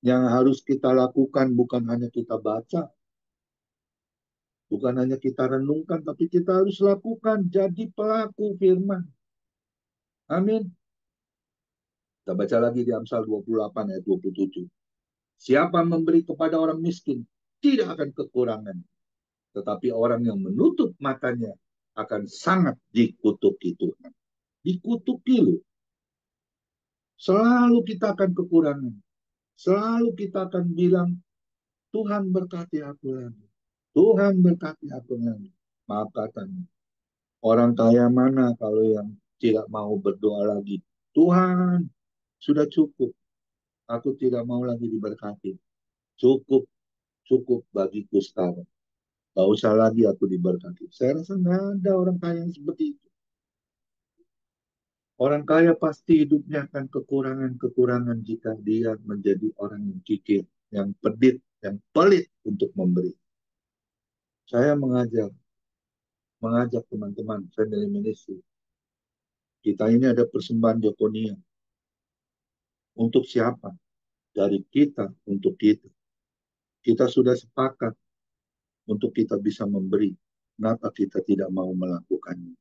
Yang harus kita lakukan bukan hanya kita baca, bukan hanya kita renungkan, tapi kita harus lakukan, jadi pelaku firman. Amin. Kita baca lagi di Amsal 28 ayat 27. Siapa memberi kepada orang miskin tidak akan kekurangan. Tetapi orang yang menutup matanya akan sangat dikutuki Tuhan. Dikutuki loh. Selalu kita akan kekurangan. Selalu kita akan bilang, Tuhan berkati aku lagi. Tuhan berkati aku lagi. Maaf katanya. Orang kaya mana kalau yang tidak mau berdoa lagi. Tuhan, sudah cukup. Aku tidak mau lagi diberkati. Cukup, cukup bagiku sekarang. Gak usah lagi aku diberkati. Saya rasa nggak ada orang kaya yang seperti itu. Orang kaya pasti hidupnya akan kekurangan-kekurangan jika dia menjadi orang yang kikir, yang pedit, yang pelit untuk memberi. Saya mengajak teman-teman family ministry. Kita ini ada persembahan diakonia. Untuk siapa? Dari kita untuk kita. Kita sudah sepakat untuk kita bisa memberi. Kenapa kita tidak mau melakukannya?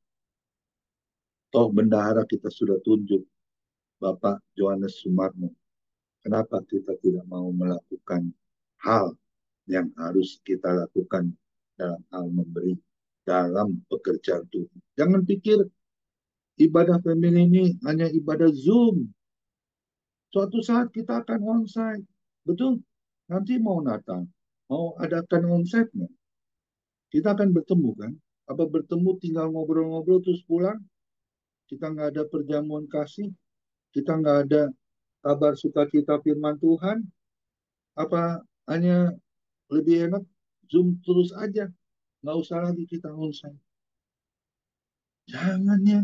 Toh bendahara kita sudah tunjuk, Bapak Johannes Sumarmo. Kenapa kita tidak mau melakukan hal yang harus kita lakukan dalam hal memberi, dalam pekerjaan Tuhan? Jangan pikir ibadah family ini hanya ibadah Zoom. Suatu saat kita akan onsite. Betul? Nanti mau Natal, mau adakan onsite-nya. Kita akan bertemu kan? Apa bertemu tinggal ngobrol-ngobrol terus pulang? Kita nggak ada perjamuan kasih? Kita nggak ada kabar sukacita firman Tuhan? Apa hanya lebih enak Zoom terus aja? Nggak usah lagi kita onsite. Jangan ya.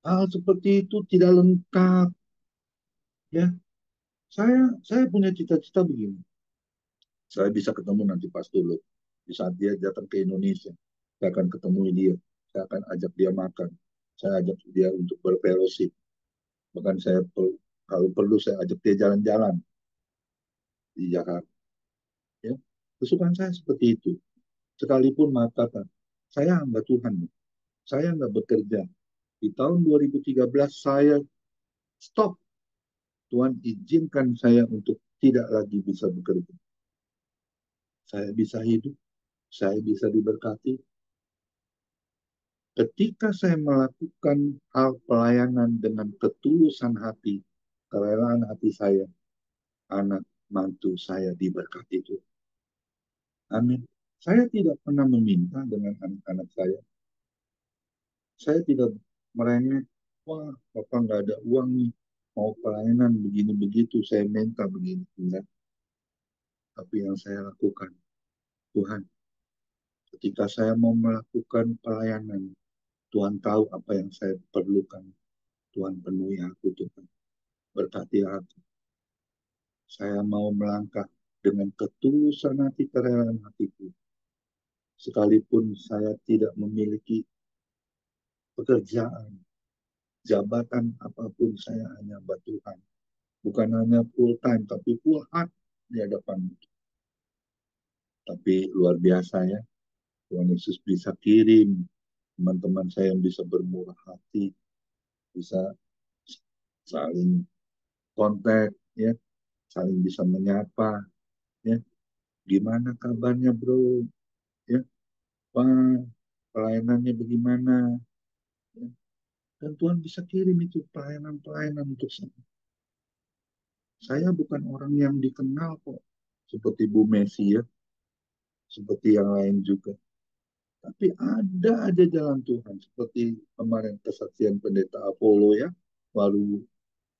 Hal seperti itu tidak lengkap. Ya, saya punya cita-cita begini. Saya bisa ketemu nanti Pak Tulus. Di saat dia datang ke Indonesia, saya akan ketemu dia. Saya akan ajak dia makan. Saya ajak dia untuk berfellowship. Bahkan kalau perlu saya ajak dia jalan-jalan di Jakarta. Ya. Kesukaan saya seperti itu. Sekalipun maaf kata, saya hamba Tuhan. Saya nggak bekerja. Di tahun 2013 saya stop. Tuhan izinkan saya untuk tidak lagi bisa bekerja. Saya bisa hidup, saya bisa diberkati. Ketika saya melakukan hal pelayanan dengan ketulusan hati, kerelaan hati saya, anak mantu saya diberkati itu. Amin. Saya tidak pernah meminta dengan anak-anak saya. Saya tidak merengek, wah, Bapak nggak ada uang nih, mau pelayanan begini begitu, saya minta begini. Enggak. Tapi yang saya lakukan, Tuhan, ketika saya mau melakukan pelayanan, Tuhan tahu apa yang saya perlukan. Tuhan penuhi aku, Tuhan. Berkati aku. Saya mau melangkah dengan ketulusan hati, kerelaan hatiku. Sekalipun saya tidak memiliki pekerjaan, jabatan apapun, saya hanya hamba Tuhan. Bukan hanya full time, tapi full heart di hadapan. Tapi luar biasa ya, Tuhan Yesus bisa kirim teman-teman saya yang bisa bermurah hati, bisa saling kontak, ya, saling bisa menyapa, ya. Gimana kabarnya bro? Ya, Pak, pelayanannya bagaimana? Ya. Dan Tuhan bisa kirim itu pelayanan-pelayanan untuk saya. Saya bukan orang yang dikenal kok, seperti Bu Messi ya, seperti yang lain juga. Tapi ada aja jalan Tuhan, seperti kemarin kesaksian pendeta Apollo ya, baru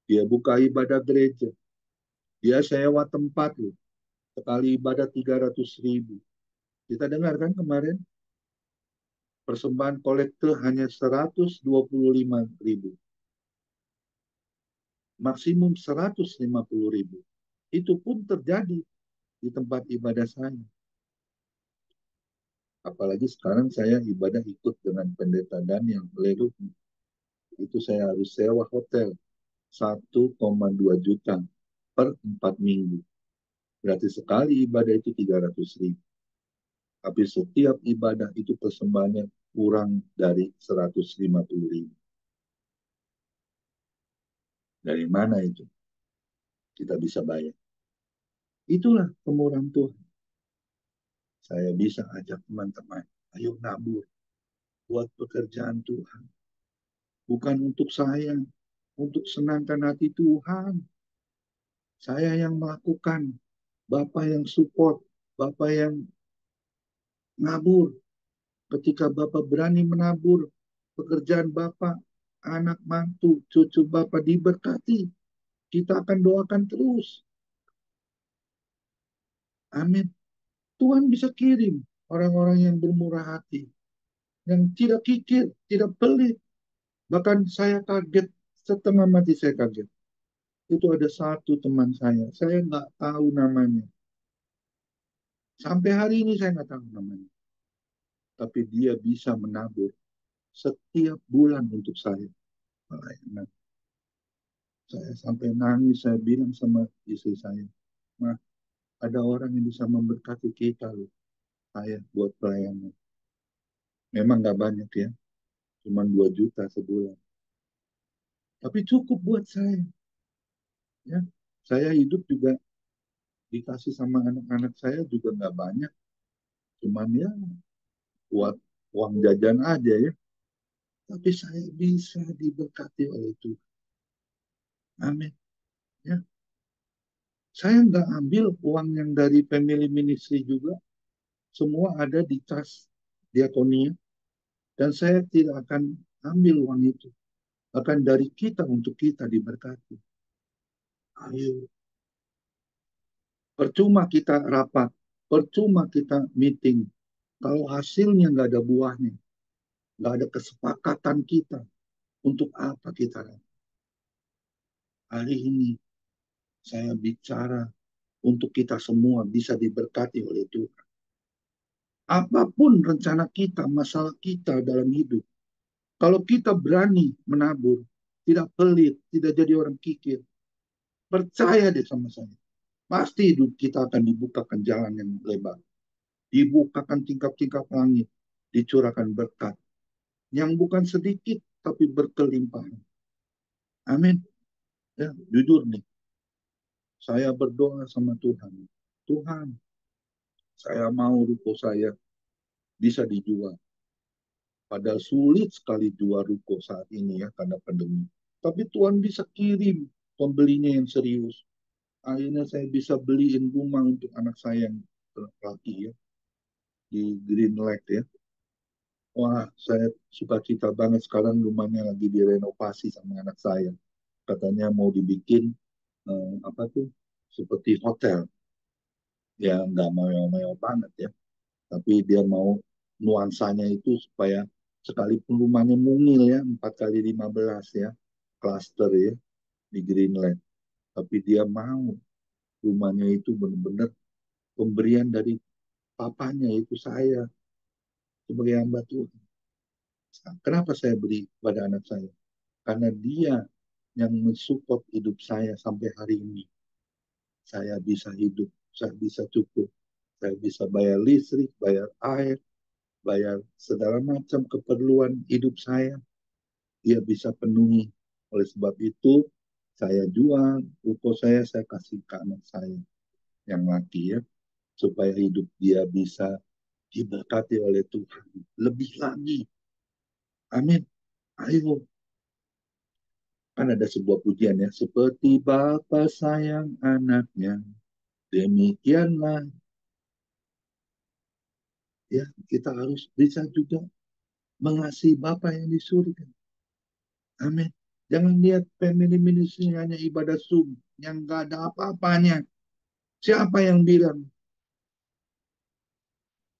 dia buka ibadah gereja, dia sewa tempat loh, sekali ibadah 300.000. Kita dengar kan kemarin, persembahan kolektor hanya 125.000, maksimum 150.000. Itu pun terjadi di tempat ibadah saya. Apalagi sekarang saya ibadah ikut dengan pendeta Daniel Leluh. Itu saya harus sewa hotel 1,2 juta per 4 minggu. Berarti sekali ibadah itu 300.000. Tapi setiap ibadah itu persembahannya kurang dari 150.000. Dari mana itu kita bisa bayar? Itulah kemurahan Tuhan. Saya bisa ajak teman-teman, ayo nabur buat pekerjaan Tuhan. Bukan untuk saya, untuk senangkan hati Tuhan. Saya yang melakukan, Bapak yang support, Bapak yang nabur. Ketika Bapak berani menabur, pekerjaan Bapak, anak mantu, cucu Bapak diberkati. Kita akan doakan terus. Amin. Tuhan bisa kirim orang-orang yang bermurah hati, yang tidak kikir, tidak pelit. Bahkan saya kaget, setengah mati saya kaget. Itu ada satu teman saya nggak tahu namanya. Sampai hari ini saya nggak tahu namanya. Tapi dia bisa menabur setiap bulan untuk saya. Pelayanan. Saya sampai nangis, saya bilang sama istri saya, "Mah, ada orang yang bisa memberkati kita loh, saya buat pelayanan." Memang nggak banyak ya, cuma 2 juta sebulan. Tapi cukup buat saya. Ya. Saya hidup juga dikasih sama anak-anak saya juga nggak banyak. Cuman ya buat uang jajan aja ya. Tapi saya bisa diberkati oleh Tuhan. Amin. Ya. Saya nggak ambil uang yang dari family ministry juga. Semua ada di tas diakonia. Dan saya tidak akan ambil uang itu. Akan dari kita untuk kita diberkati. Ayo. Percuma kita rapat. Percuma kita meeting. Kalau hasilnya nggak ada buahnya. Nggak ada kesepakatan kita. Untuk apa kita rapat? Hari ini saya bicara untuk kita semua bisa diberkati oleh Tuhan. Apapun rencana kita, masalah kita dalam hidup, kalau kita berani menabur, tidak pelit, tidak jadi orang kikir, percaya deh sama saya. Pasti hidup kita akan dibukakan jalan yang lebar. Dibukakan tingkap-tingkap langit, dicurahkan berkat. Yang bukan sedikit, tapi berkelimpahan. Amin. Ya, jujur nih, saya berdoa sama Tuhan. Tuhan, saya mau ruko saya bisa dijual. Padahal sulit sekali jual ruko saat ini ya karena pandemi. Tapi Tuhan bisa kirim pembelinya yang serius. Akhirnya saya bisa beliin rumah untuk anak saya yang laki ya di Green Lake ya. Wah, saya suka cita banget sekarang rumahnya lagi direnovasi sama anak saya. Katanya mau dibikin apa tuh seperti hotel. Ya nggak mewah-mewah banget ya. Tapi dia mau nuansanya itu supaya sekalipun rumahnya mungil ya 4x15 ya cluster ya di Greenland, tapi dia mau rumahnya itu benar-benar pemberian dari papanya itu saya sebagai hamba Tuhan. Kenapa saya beri pada anak saya? Karena dia yang mensupport hidup saya sampai hari ini. Saya bisa hidup, saya bisa cukup, saya bisa bayar listrik, bayar air, bayar segala macam keperluan hidup saya, dia bisa penuhi. Oleh sebab itu, saya jual ruko saya kasih ke anak saya yang laki ya, supaya hidup dia bisa diberkati oleh Tuhan. Lebih lagi. Amin. Ayo. Kan ada sebuah pujian ya, seperti Bapa sayang anaknya, demikianlah ya kita harus bisa juga mengasihi Bapa yang di surga. Amin. Jangan lihat family ministry hanya ibadah Zoom yang gak ada apa-apanya. Siapa yang bilang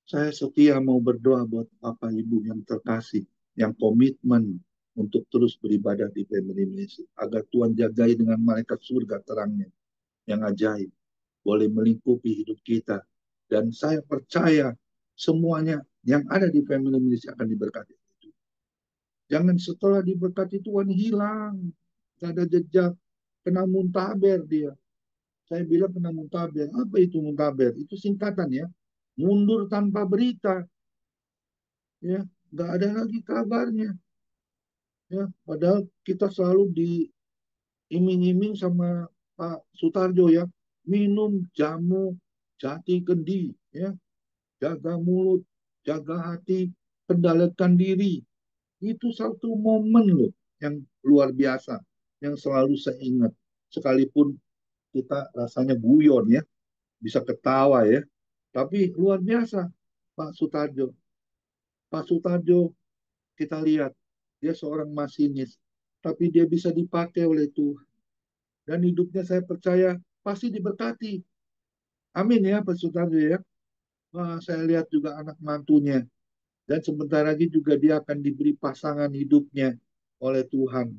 saya setia mau berdoa buat Bapak Ibu yang terkasih, yang komitmen untuk terus beribadah di family ministry, agar Tuhan jagai dengan malaikat surga terangnya yang ajaib, boleh melingkupi hidup kita. Dan saya percaya semuanya yang ada di family ministry akan diberkati. Jangan setelah diberkati Tuhan hilang, tidak ada jejak, kena muntaber dia. Saya bilang kena muntaber. Apa itu muntaber? Itu singkatan ya. Mundur tanpa berita. Ya, nggak ada lagi kabarnya. Ya, padahal kita selalu diiming-iming sama Pak Sutarjo ya. Minum jamu jati kendi, ya. Jaga mulut, jaga hati, kendalikan diri. Itu satu momen loh yang luar biasa, yang selalu saya ingat. Sekalipun kita rasanya guyon ya, bisa ketawa ya. Tapi luar biasa Pak Sutarjo. Pak Sutarjo kita lihat, dia seorang masinis. Tapi dia bisa dipakai oleh Tuhan. Dan hidupnya saya percaya pasti diberkati. Amin ya Pak Sutarjo ya. Wah, saya lihat juga anak mantunya. Dan sebentar lagi juga dia akan diberi pasangan hidupnya oleh Tuhan.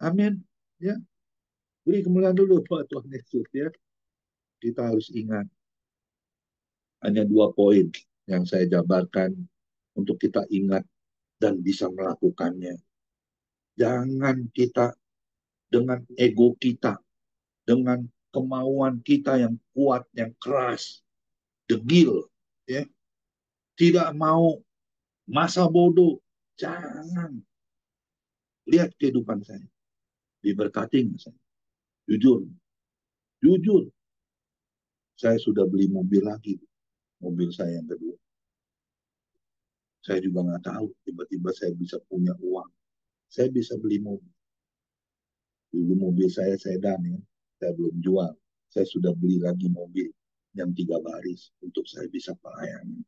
Amin. Ya, beri kemuliaan dulu Pak Tuhan Yesus ya. Kita harus ingat hanya 2 poin yang saya jabarkan untuk kita ingat dan bisa melakukannya. Jangan kita dengan ego kita, dengan kemauan kita yang kuat, yang keras, degil, ya, tidak mau masa bodoh, Jangan. Lihat kehidupan saya. Diberkati nggak saya? Jujur. Jujur. Saya sudah beli mobil lagi. Mobil saya yang kedua. Saya juga nggak tahu. Tiba-tiba saya bisa punya uang. Saya bisa beli mobil. Dulu mobil saya sedan ya. Saya belum jual. Saya sudah beli lagi mobil yang 3 baris untuk saya bisa melayani.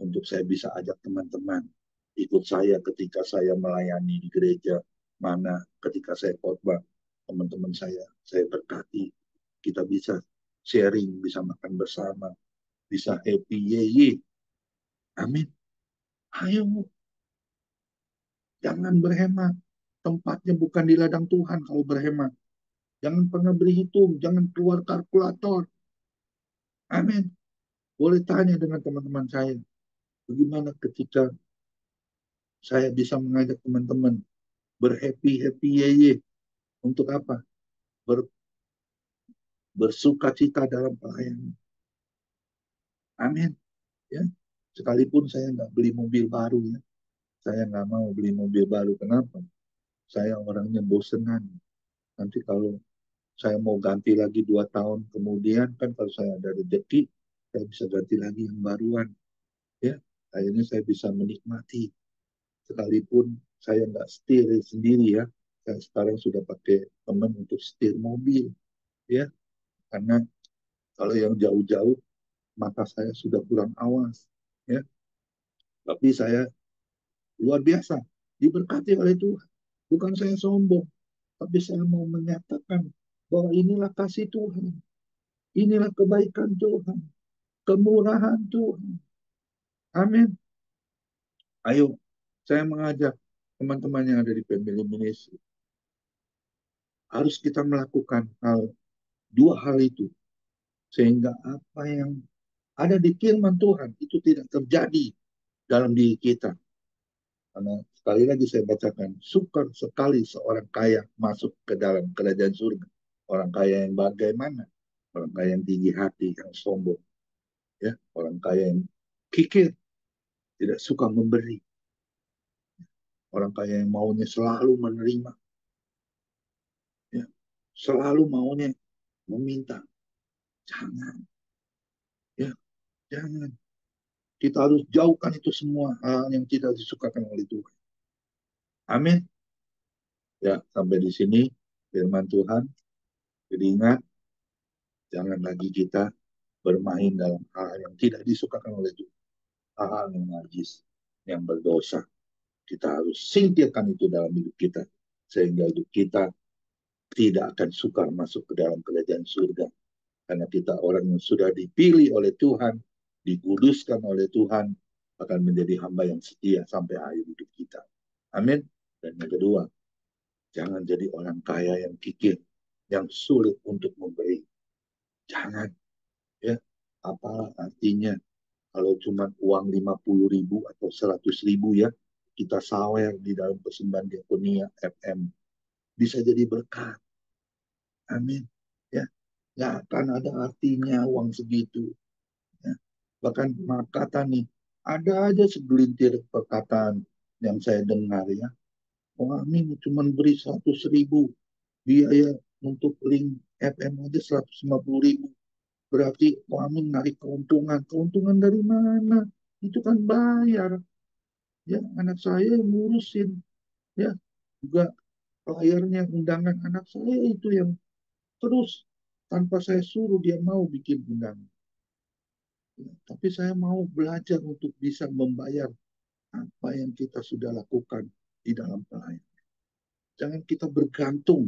Untuk saya bisa ajak teman-teman ikut saya ketika saya melayani di gereja mana ketika saya khotbah teman-teman saya berkati kita bisa sharing bisa makan bersama bisa happy ye amin. Ayo jangan berhemat tempatnya bukan di ladang Tuhan kalau berhemat jangan pernah berhitung jangan keluar kalkulator amin. Boleh tanya dengan teman-teman saya bagaimana ketika saya bisa mengajak teman-teman berhappy happy ye untuk apa? Ber, bersuka cita dalam pelayanan. Amin. Ya, sekalipun saya nggak beli mobil baru ya, saya nggak mau beli mobil baru. Kenapa? Saya orangnya bosenan. Nanti kalau saya mau ganti lagi 2 tahun kemudian kan kalau saya ada rezeki, saya bisa ganti lagi yang baruan. Ya, akhirnya saya bisa menikmati. Sekalipun saya nggak setir sendiri ya, saya sekarang sudah pakai teman untuk setir mobil. Ya, karena kalau yang jauh-jauh mata saya sudah kurang awas ya tapi saya luar biasa diberkati oleh Tuhan bukan saya sombong tapi saya mau menyatakan bahwa inilah kasih Tuhan inilah kebaikan Tuhan kemurahan Tuhan amin. Ayo saya mengajak teman-teman yang ada di family ministry harus kita melakukan 2 hal itu sehingga apa yang ada di firman Tuhan itu tidak terjadi dalam diri kita. Karena sekali lagi saya bacakan, sukar sekali seorang kaya masuk ke dalam kerajaan surga. Orang kaya yang bagaimana? Orang kaya yang tinggi hati, yang sombong. Ya, orang kaya yang kikir, tidak suka memberi. Orang kaya yang maunya selalu menerima. Ya, selalu maunya meminta. Jangan. Ya, jangan. Kita harus jauhkan itu semua hal yang tidak disukakan oleh Tuhan. Amin. Ya, sampai di sini firman Tuhan. Jadi ingat, jangan lagi kita bermain dalam hal yang tidak disukakan oleh Tuhan. Hal yang najis, yang berdosa. Kita harus singkirkan itu dalam hidup kita. Sehingga hidup kita tidak akan sukar masuk ke dalam kerajaan surga. Karena kita orang yang sudah dipilih oleh Tuhan, dikuduskan oleh Tuhan, akan menjadi hamba yang setia sampai akhir hidup kita. Amin. Dan yang kedua, jangan jadi orang kaya yang kikir, yang sulit untuk memberi. Jangan. Ya, apa artinya kalau cuma uang 50.000 atau 100.000 ya, kita sawer di dalam persembahan diakonia FM. Bisa jadi berkat. Amin. Ya, nggak akan ada artinya uang segitu. Ya. Bahkan kata nih, ada aja segelintir perkataan yang saya dengar ya. Oh amin, cuma beri 100.000. Biaya untuk link FM aja 150.000. Berarti oh amin narik keuntungan. Keuntungan dari mana? Itu kan bayar. Ya anak saya yang ngurusin ya juga layarnya undangan anak saya itu yang terus tanpa saya suruh dia mau bikin undangan ya, tapi saya mau belajar untuk bisa membayar apa yang kita sudah lakukan di dalam pelayanan jangan kita bergantung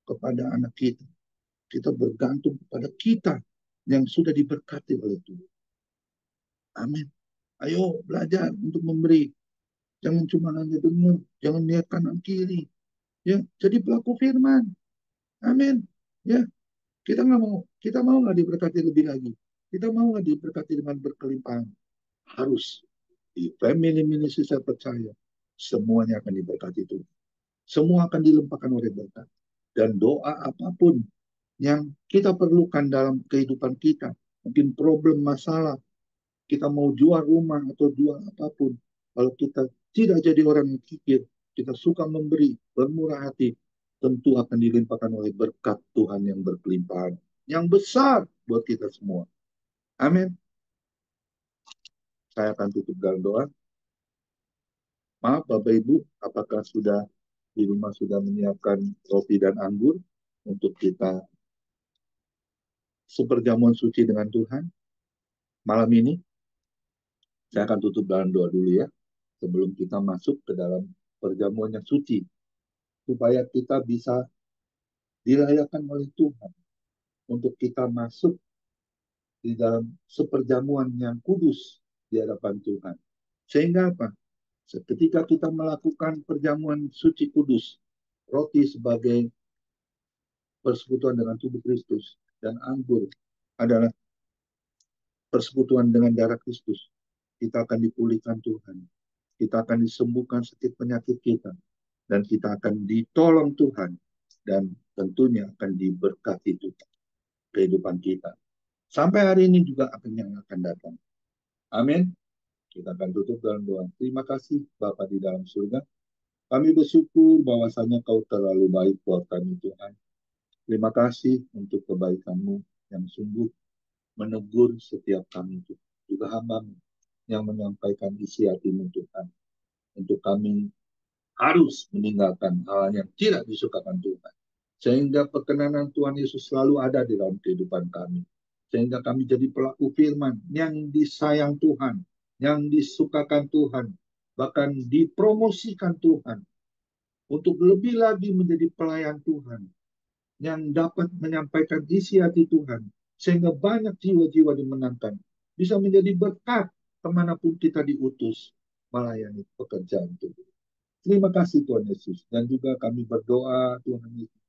kepada anak kita bergantung kepada kita yang sudah diberkati oleh Tuhan amin. Ayo belajar untuk memberi jangan cuma hanya dengar jangan lihat kanan kiri ya jadi pelaku firman amin ya kita mau nggak diberkati lebih lagi kita mau nggak diberkati dengan berkelimpahan harus di family ministry saya percaya semuanya akan diberkati itu semua akan dilimpahkan oleh berkat dan doa apapun yang kita perlukan dalam kehidupan kita mungkin problem masalah kita mau jual rumah atau jual apapun kalau kita tidak jadi orang yang kikir, kita suka memberi, bermurah hati, tentu akan dilimpahkan oleh berkat Tuhan yang berkelimpahan, yang besar buat kita semua. Amin. Saya akan tutup dalam doa. Maaf Bapak Ibu, apakah sudah di rumah sudah menyiapkan roti dan anggur untuk kita seperjamuan suci dengan Tuhan malam ini? Saya akan tutup dalam doa dulu ya, sebelum kita masuk ke dalam perjamuan yang suci, supaya kita bisa dilayakkan oleh Tuhan untuk kita masuk di dalam seperjamuan yang kudus di hadapan Tuhan. Sehingga apa? Ketika kita melakukan perjamuan suci kudus, roti sebagai persekutuan dengan tubuh Kristus, dan anggur adalah persekutuan dengan darah Kristus, kita akan dipulihkan Tuhan. Kita akan disembuhkan sakit penyakit kita. Dan kita akan ditolong Tuhan. Dan tentunya akan diberkati Tuhan kehidupan kita. Sampai hari ini juga akan yang akan datang. Amin. Kita akan tutup dalam doa. Terima kasih Bapa di dalam surga. Kami bersyukur bahwasanya Kau terlalu baik buat kami Tuhan. Terima kasih untuk kebaikan-Mu yang sungguh menegur setiap kami Tuhan. Juga hamba-Mu yang menyampaikan isi hati-Mu Tuhan. Untuk kami harus meninggalkan hal yang tidak disukakan Tuhan. Sehingga perkenanan Tuhan Yesus selalu ada di dalam kehidupan kami. Sehingga kami jadi pelaku firman yang disayang Tuhan, yang disukakan Tuhan, bahkan dipromosikan Tuhan untuk lebih lagi menjadi pelayan Tuhan yang dapat menyampaikan isi hati Tuhan, sehingga banyak jiwa-jiwa dimenangkan, bisa menjadi berkat kemanapun kita diutus melayani pekerjaan Tuhan. Terima kasih Tuhan Yesus. Dan juga kami berdoa Tuhan Yesus,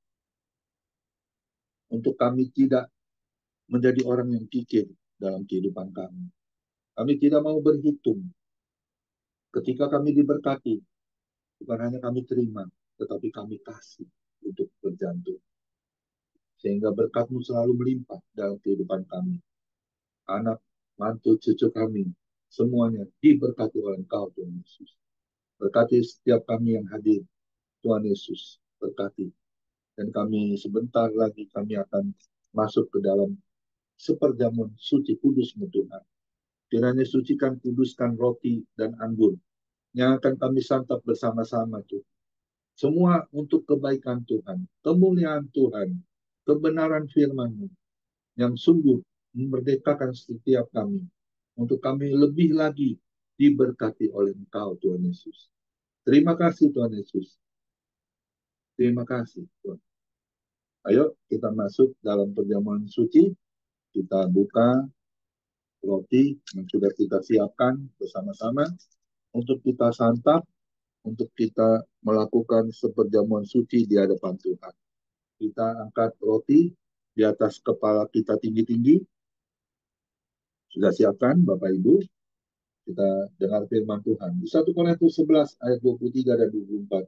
untuk kami tidak menjadi orang yang kikir dalam kehidupan kami. Kami tidak mau berhitung. Ketika kami diberkati, bukan hanya kami terima, tetapi kami kasih untuk pekerjaan Tuhan. Sehingga berkat-Mu selalu melimpah dalam kehidupan kami. Anak, mantu, cucu kami, semuanya diberkati oleh Engkau Tuhan Yesus. Berkati setiap kami yang hadir, Tuhan Yesus, berkati. Dan kami sebentar lagi kami akan masuk ke dalam seperjamuan suci kudus-Mu Tuhan. Kiranya sucikan, kuduskan roti dan anggur yang akan kami santap bersama-sama Tuhan. Semua untuk kebaikan Tuhan, kemuliaan Tuhan, kebenaran firman-Mu yang sungguh memerdekakan setiap kami. Untuk kami lebih lagi diberkati oleh Engkau Tuhan Yesus. Terima kasih Tuhan Yesus. Terima kasih Tuhan. Ayo kita masuk dalam perjamuan suci. Kita buka roti yang sudah kita siapkan bersama-sama untuk kita santap, untuk kita melakukan seperjamuan suci di hadapan Tuhan. Kita angkat roti di atas kepala kita tinggi-tinggi. Sudah siapkan Bapak Ibu? Kita dengar firman Tuhan. Di 1 Korintus 11 ayat 23 dan 24.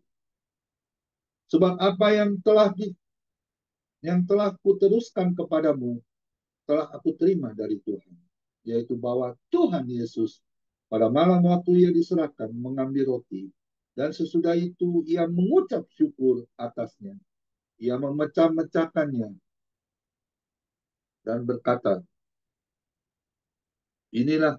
Sebab apa yang telah kuteruskan kepadamu, telah aku terima dari Tuhan. Yaitu bahwa Tuhan Yesus pada malam waktu ia diserahkan mengambil roti. Dan sesudah itu ia mengucap syukur atasnya. Ia memecah-mecahkannya dan berkata, inilah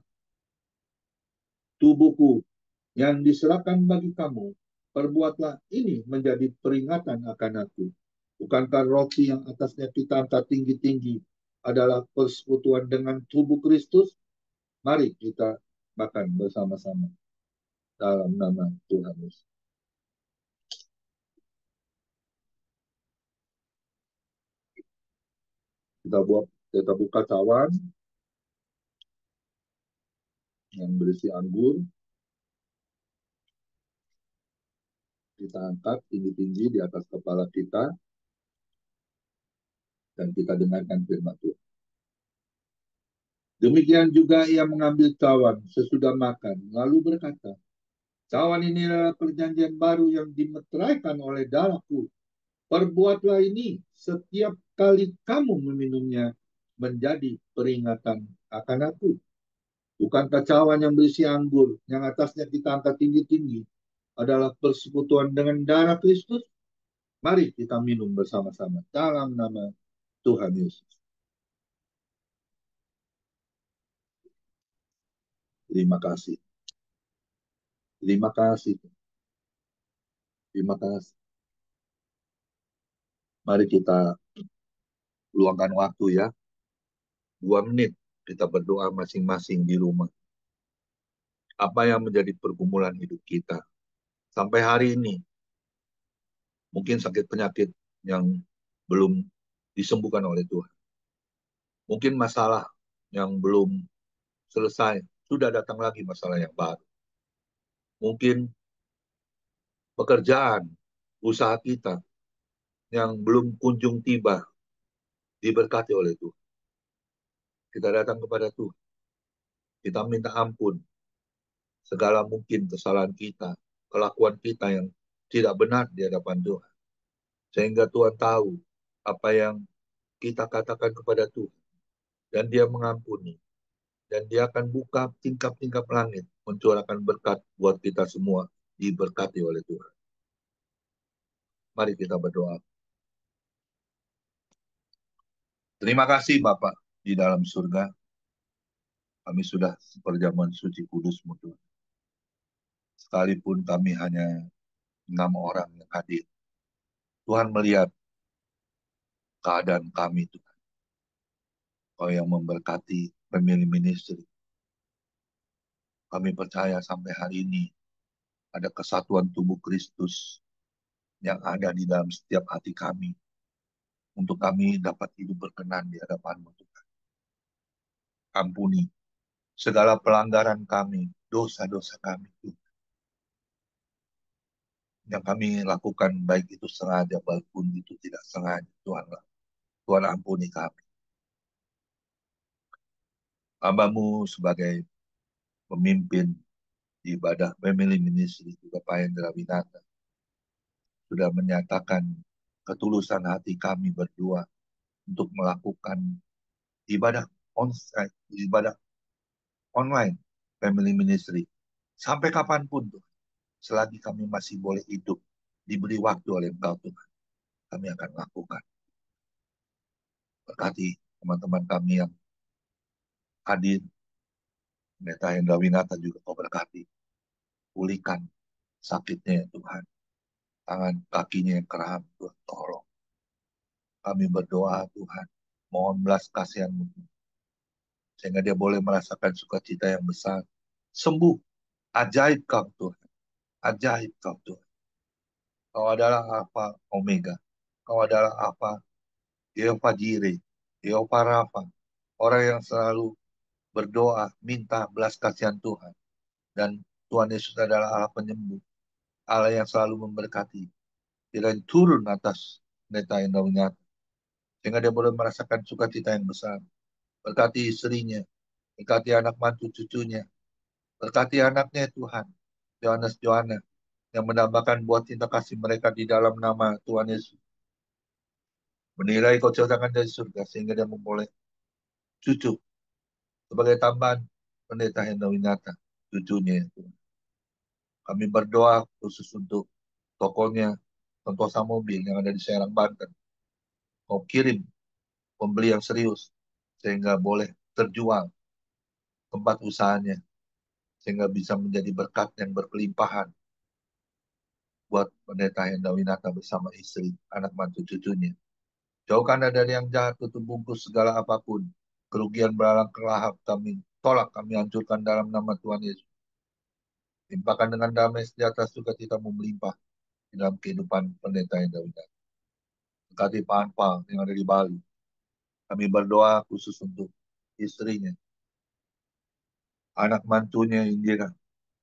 tubuhku yang diserahkan bagi kamu. Perbuatlah ini menjadi peringatan akan aku. Bukankah roti yang atasnya kita angkat tinggi-tinggi adalah persekutuan dengan tubuh Kristus? Mari kita makan bersama-sama dalam nama Tuhan Yesus. Kita buka cawan yang berisi anggur. Kita angkat tinggi-tinggi di atas kepala kita dan kita dengarkan firman Tuhan. Demikian juga ia mengambil cawan sesudah makan, lalu berkata, cawan ini adalah perjanjian baru yang dimeteraikan oleh darahku. Perbuatlah ini setiap kali kamu meminumnya menjadi peringatan akan aku. Bukankah cawan yang berisi anggur, yang atasnya kita angkat tinggi-tinggi, adalah persekutuan dengan darah Kristus? Mari kita minum bersama-sama dalam nama Tuhan Yesus. Terima kasih. Terima kasih. Terima kasih. Mari kita luangkan waktu ya. 2 menit kita berdoa masing-masing di rumah. Apa yang menjadi pergumulan hidup kita sampai hari ini? Mungkin sakit penyakit yang belum disembuhkan oleh Tuhan. Mungkin masalah yang belum selesai, sudah datang lagi masalah yang baru. Mungkin pekerjaan, usaha kita yang belum kunjung tiba, diberkati oleh Tuhan. Kita datang kepada Tuhan. Kita minta ampun segala mungkin kesalahan kita, kelakuan kita yang tidak benar di hadapan Tuhan. Sehingga Tuhan tahu apa yang kita katakan kepada Tuhan. Dan dia mengampuni. Dan dia akan buka tingkap-tingkap langit, mencurahkan berkat buat kita semua, diberkati oleh Tuhan. Mari kita berdoa. Terima kasih Bapak di dalam surga. Kami sudah seperjamuan suci kudus-Mu Tuhan. Sekalipun kami hanya 6 orang yang hadir. Tuhan melihat keadaan kami Tuhan. Kau yang memberkati family ministry. Kami percaya sampai hari ini ada kesatuan tubuh Kristus yang ada di dalam setiap hati kami. Untuk kami dapat hidup berkenan di hadapan-Mu Tuhan. Ampuni segala pelanggaran kami, dosa-dosa kami Tuhan. Yang kami lakukan baik itu sengaja maupun itu tidak sengaja Tuhan. Tuhan ampuni kami. Hamba-Mu sebagai pemimpin di ibadah family ministry juga Pak Hendra Winata sudah menyatakan ketulusan hati kami berdua untuk melakukan ibadah onsite, ibadah online family ministry sampai kapanpun Tuhan. Selagi kami masih boleh hidup, diberi waktu oleh Engkau Tuhan, kami akan lakukan. Berkati teman-teman kami yang hadir, Pendeta Hendra Winata juga Kau berkati. Pulihkan sakitnya ya Tuhan. Tangan kakinya yang kram, Tuhan tolong. Kami berdoa Tuhan, mohon belas kasihan-Mu, sehingga dia boleh merasakan sukacita yang besar. Sembuh, ajaib Kau Tuhan, ajaib Kau Tuhan. Kau adalah Alfa Omega, Kau adalah apa? Yehova Jireh, Yehova Rafa, orang yang selalu berdoa, minta belas kasihan Tuhan. Dan Tuhan Yesus adalah Allah penyembuh, Allah yang selalu memberkati. Kiranya turun atas Pendeta Hendra Winata, sehingga dia boleh merasakan sukacita yang besar. Berkati istrinya, berkati anak mantu cucunya, berkati anaknya Tuhan, Yohanes Johanna, yang menambahkan buat cinta kasih mereka di dalam nama Tuhan Yesus. Menilai kecocokan dari surga, sehingga dia memperoleh cucu sebagai tambahan Pendeta Hendra Winata, cucunya Tuhan. Kami berdoa khusus untuk tokonya, Sentosa Mobil yang ada di Serang, Banten. Kau kirim pembeli yang serius, sehingga boleh terjual tempat usahanya, sehingga bisa menjadi berkat yang berkelimpahan buat Pendeta Hendra Winata bersama istri, anak mantu cucunya. Jauhkan dari yang jahat, tutup bungkus segala apapun. Kerugian beralang kelahap kami tolak, kami hancurkan dalam nama Tuhan Yesus. Limpahkan dengan damai sejahtera sukacita melimpah di dalam kehidupan Pendeta Hendra Winata. Berkati Pak Anpal yang ada di Bali. Kami berdoa khusus untuk istrinya, anak mantunya Indira,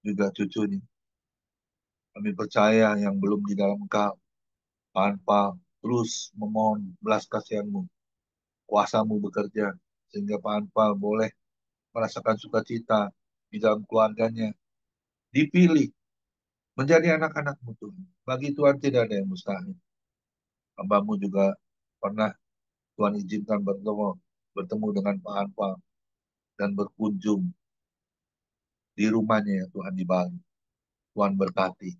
juga cucunya. Kami percaya yang belum di dalam Engkau, Pak terus memohon belas kasihan-Mu, kuasa-Mu bekerja, sehingga Pak Anpal boleh merasakan sukacita di dalam keluarganya, dipilih menjadi anak-anak-Mu Tuhan. Bagi Tuhan tidak ada yang mustahil. Hamba-Mu juga pernah Tuhan izinkan bertemu dengan Pak Anpal dan berkunjung di rumahnya ya Tuhan di Bali. Tuhan berkati.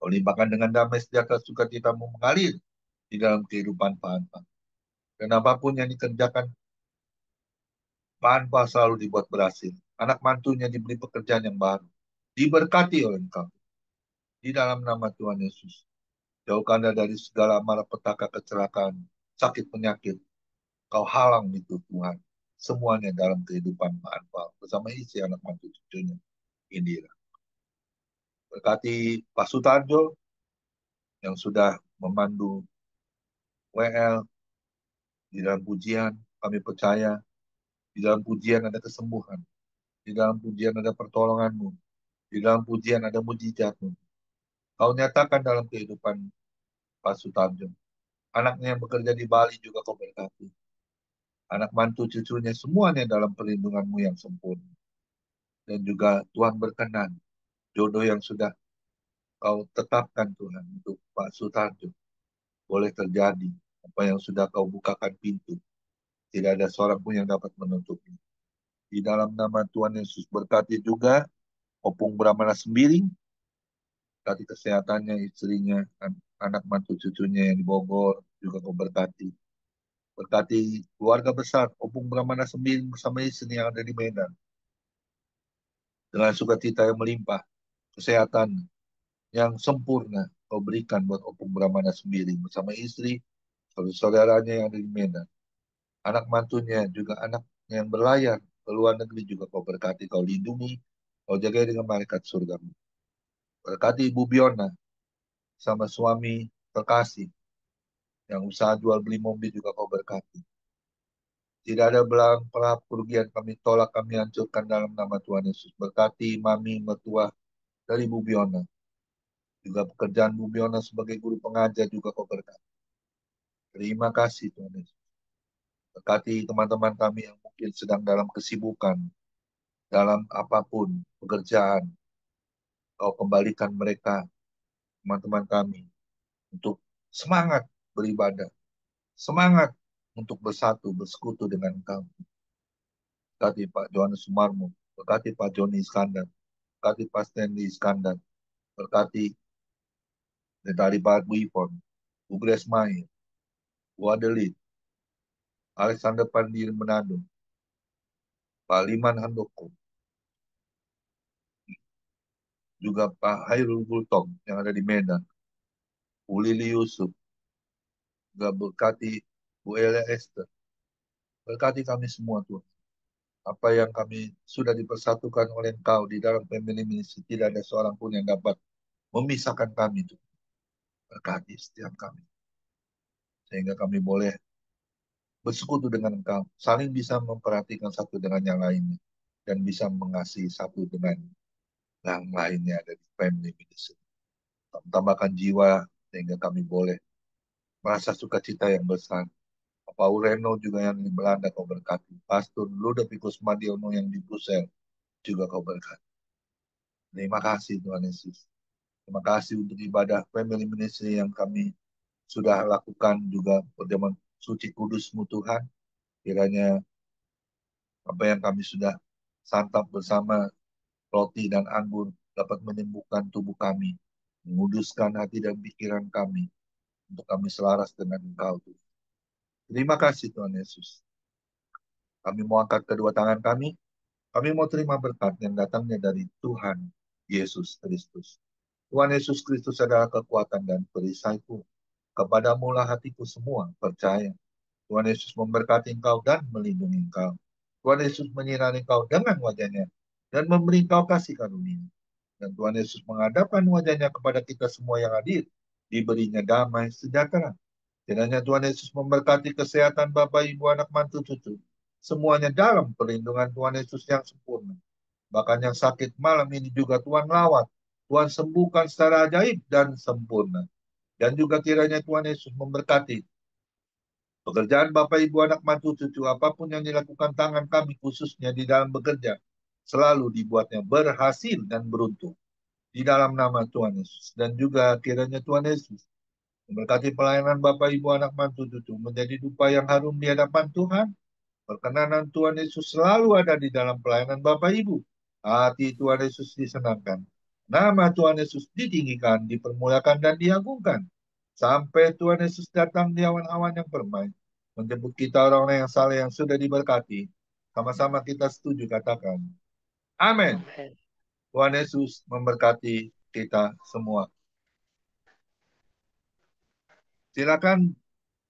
Kau limpahkan dengan damai sejahtera sukacitamu mengalir di dalam kehidupan Pak Anpa. Dan apapun yang dikerjakan, Pak Anpa selalu dibuat berhasil. Anak mantunya diberi pekerjaan yang baru. Diberkati oleh Engkau. Di dalam nama Tuhan Yesus. Jauhkan Anda dari segala malapetaka kecelakaan, sakit penyakit. Kau halang itu Tuhan. Semuanya dalam kehidupan Pak Anpa. Bersama isi anak mantu cucunya. Indira. Berkati Pak Sutarjo yang sudah memandu WL di dalam pujian. Kami percaya di dalam pujian ada kesembuhan. Di dalam pujian ada pertolonganmu. Di dalam pujian ada mujizatmu. Kau nyatakan dalam kehidupan Pak Sutarjo. Anaknya yang bekerja di Bali juga kau berkati. Anak mantu cucunya semuanya dalam perlindunganmu yang sempurna. Dan juga Tuhan berkenan. Jodoh yang sudah kau tetapkan Tuhan untuk Pak Sutarjo. Boleh terjadi. Apa yang sudah kau bukakan pintu. Tidak ada seorang pun yang dapat menutupnya. Di dalam nama Tuhan Yesus berkati juga Opung Brahmana Sembiring, berkati kesehatannya, istrinya, anak mantu cucunya yang di Bogor, juga kau berkati. Berkati keluarga besar Opung Brahmana Sembiring bersama istri yang ada di Medan. Dengan sukacita yang melimpah, kesehatan yang sempurna kau berikan buat Opung Brahmana Sembiring bersama istri, saudara-saudaranya yang ada di Medan. Anak mantunya juga anak yang berlayar ke luar negeri juga kau berkati, kau lindungi, kau jaga dengan malaikat surga. Berkati Ibu Biona sama suami terkasih yang usaha jual beli mobil juga kau berkati. Tidak ada belang perang kerugian kami tolak, kami hancurkan dalam nama Tuhan Yesus. Berkati mami mertua dari Bu Biona. Juga pekerjaan Bu Biona sebagai guru pengajar juga kau berkati. Terima kasih Tuhan Yesus. Berkati teman-teman kami yang mungkin sedang dalam kesibukan, dalam apapun pekerjaan. Kau kembalikan mereka, teman-teman kami, untuk semangat beribadah. Semangat untuk bersatu, bersekutu dengan Engkau. Berkati Pak Johannes Sumarmo, berkati Pak Joni Iskandar, berkati Pak Stanley Iskandar, berkati dari Pak Bu Ipon, Bu Grace Mai, Bu Adelit, Alexander Pandir Menado, Pak Liman Handoko, juga Pak Hairul Gultom yang ada di Medan, Bu Lili Yusuf, juga berkati Bu Elia Esther, berkati kami semua Tuhan. Apa yang kami sudah dipersatukan oleh Engkau di dalam family ministry, tidak ada seorang pun yang dapat memisahkan kami Tuhan. Berkati setiap kami. Sehingga kami boleh bersekutu dengan Engkau, saling bisa memperhatikan satu dengan yang lainnya, dan bisa mengasihi satu dengan yang lainnya dari family ministry. Tambahkan jiwa, sehingga kami boleh merasa sukacita yang besar. Pak Ureno juga yang di Belanda kau berkati. Pastor Ludovikus Madiono yang di Brussels juga kau berkati. Terima kasih Tuhan Yesus. Terima kasih untuk ibadah family ministry yang kami sudah lakukan juga perjamuan suci kudus-Mu Tuhan. Kiranya apa yang kami sudah santap bersama roti dan anggur dapat menyembuhkan tubuh kami, menguduskan hati dan pikiran kami, untuk kami selaras dengan Engkau Tuhan. Terima kasih Tuhan Yesus. Kami mau angkat kedua tangan kami mau terima berkat yang datangnya dari Tuhan Yesus Kristus. Tuhan Yesus Kristus adalah kekuatan dan perisaiku. Kepadamu lah hatiku semua percaya. Tuhan Yesus memberkati engkau dan melindungi engkau. Tuhan Yesus menyinari engkau dengan wajahnya dan memberi engkau kasih karunia. Dan Tuhan Yesus menghadapkan wajahnya kepada kita semua yang hadir, diberinya damai sejahtera. Kiranya Tuhan Yesus memberkati kesehatan Bapak, Ibu, anak, mantu, cucu. Semuanya dalam perlindungan Tuhan Yesus yang sempurna. Bahkan yang sakit malam ini juga Tuhan rawat. Tuhan sembuhkan secara ajaib dan sempurna. Dan juga kiranya Tuhan Yesus memberkati pekerjaan Bapak, Ibu, anak, mantu, cucu, apapun yang dilakukan tangan kami khususnya di dalam bekerja, selalu dibuatnya berhasil dan beruntung. Di dalam nama Tuhan Yesus. Dan juga kiranya Tuhan Yesus memberkati pelayanan Bapak, Ibu, anak, mantu, cucu, menjadi dupa yang harum di hadapan Tuhan. Perkenanan Tuhan Yesus selalu ada di dalam pelayanan Bapak, Ibu. Hati Tuhan Yesus disenangkan. Nama Tuhan Yesus ditinggikan, dipermuliakan, dan diagungkan. Sampai Tuhan Yesus datang di awan-awan yang permai. Menjemput kita orang-orang yang saleh yang sudah diberkati. Sama-sama kita setuju katakan. Amin. Amin. Tuhan Yesus memberkati kita semua. Silakan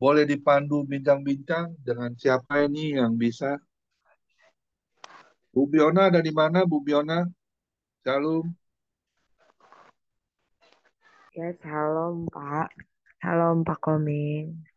boleh dipandu bincang-bincang dengan siapa ini yang bisa. Bu Biona ada di mana, Bu Biona? Shalom. Ya, salam Pak. Salam Pak Koming.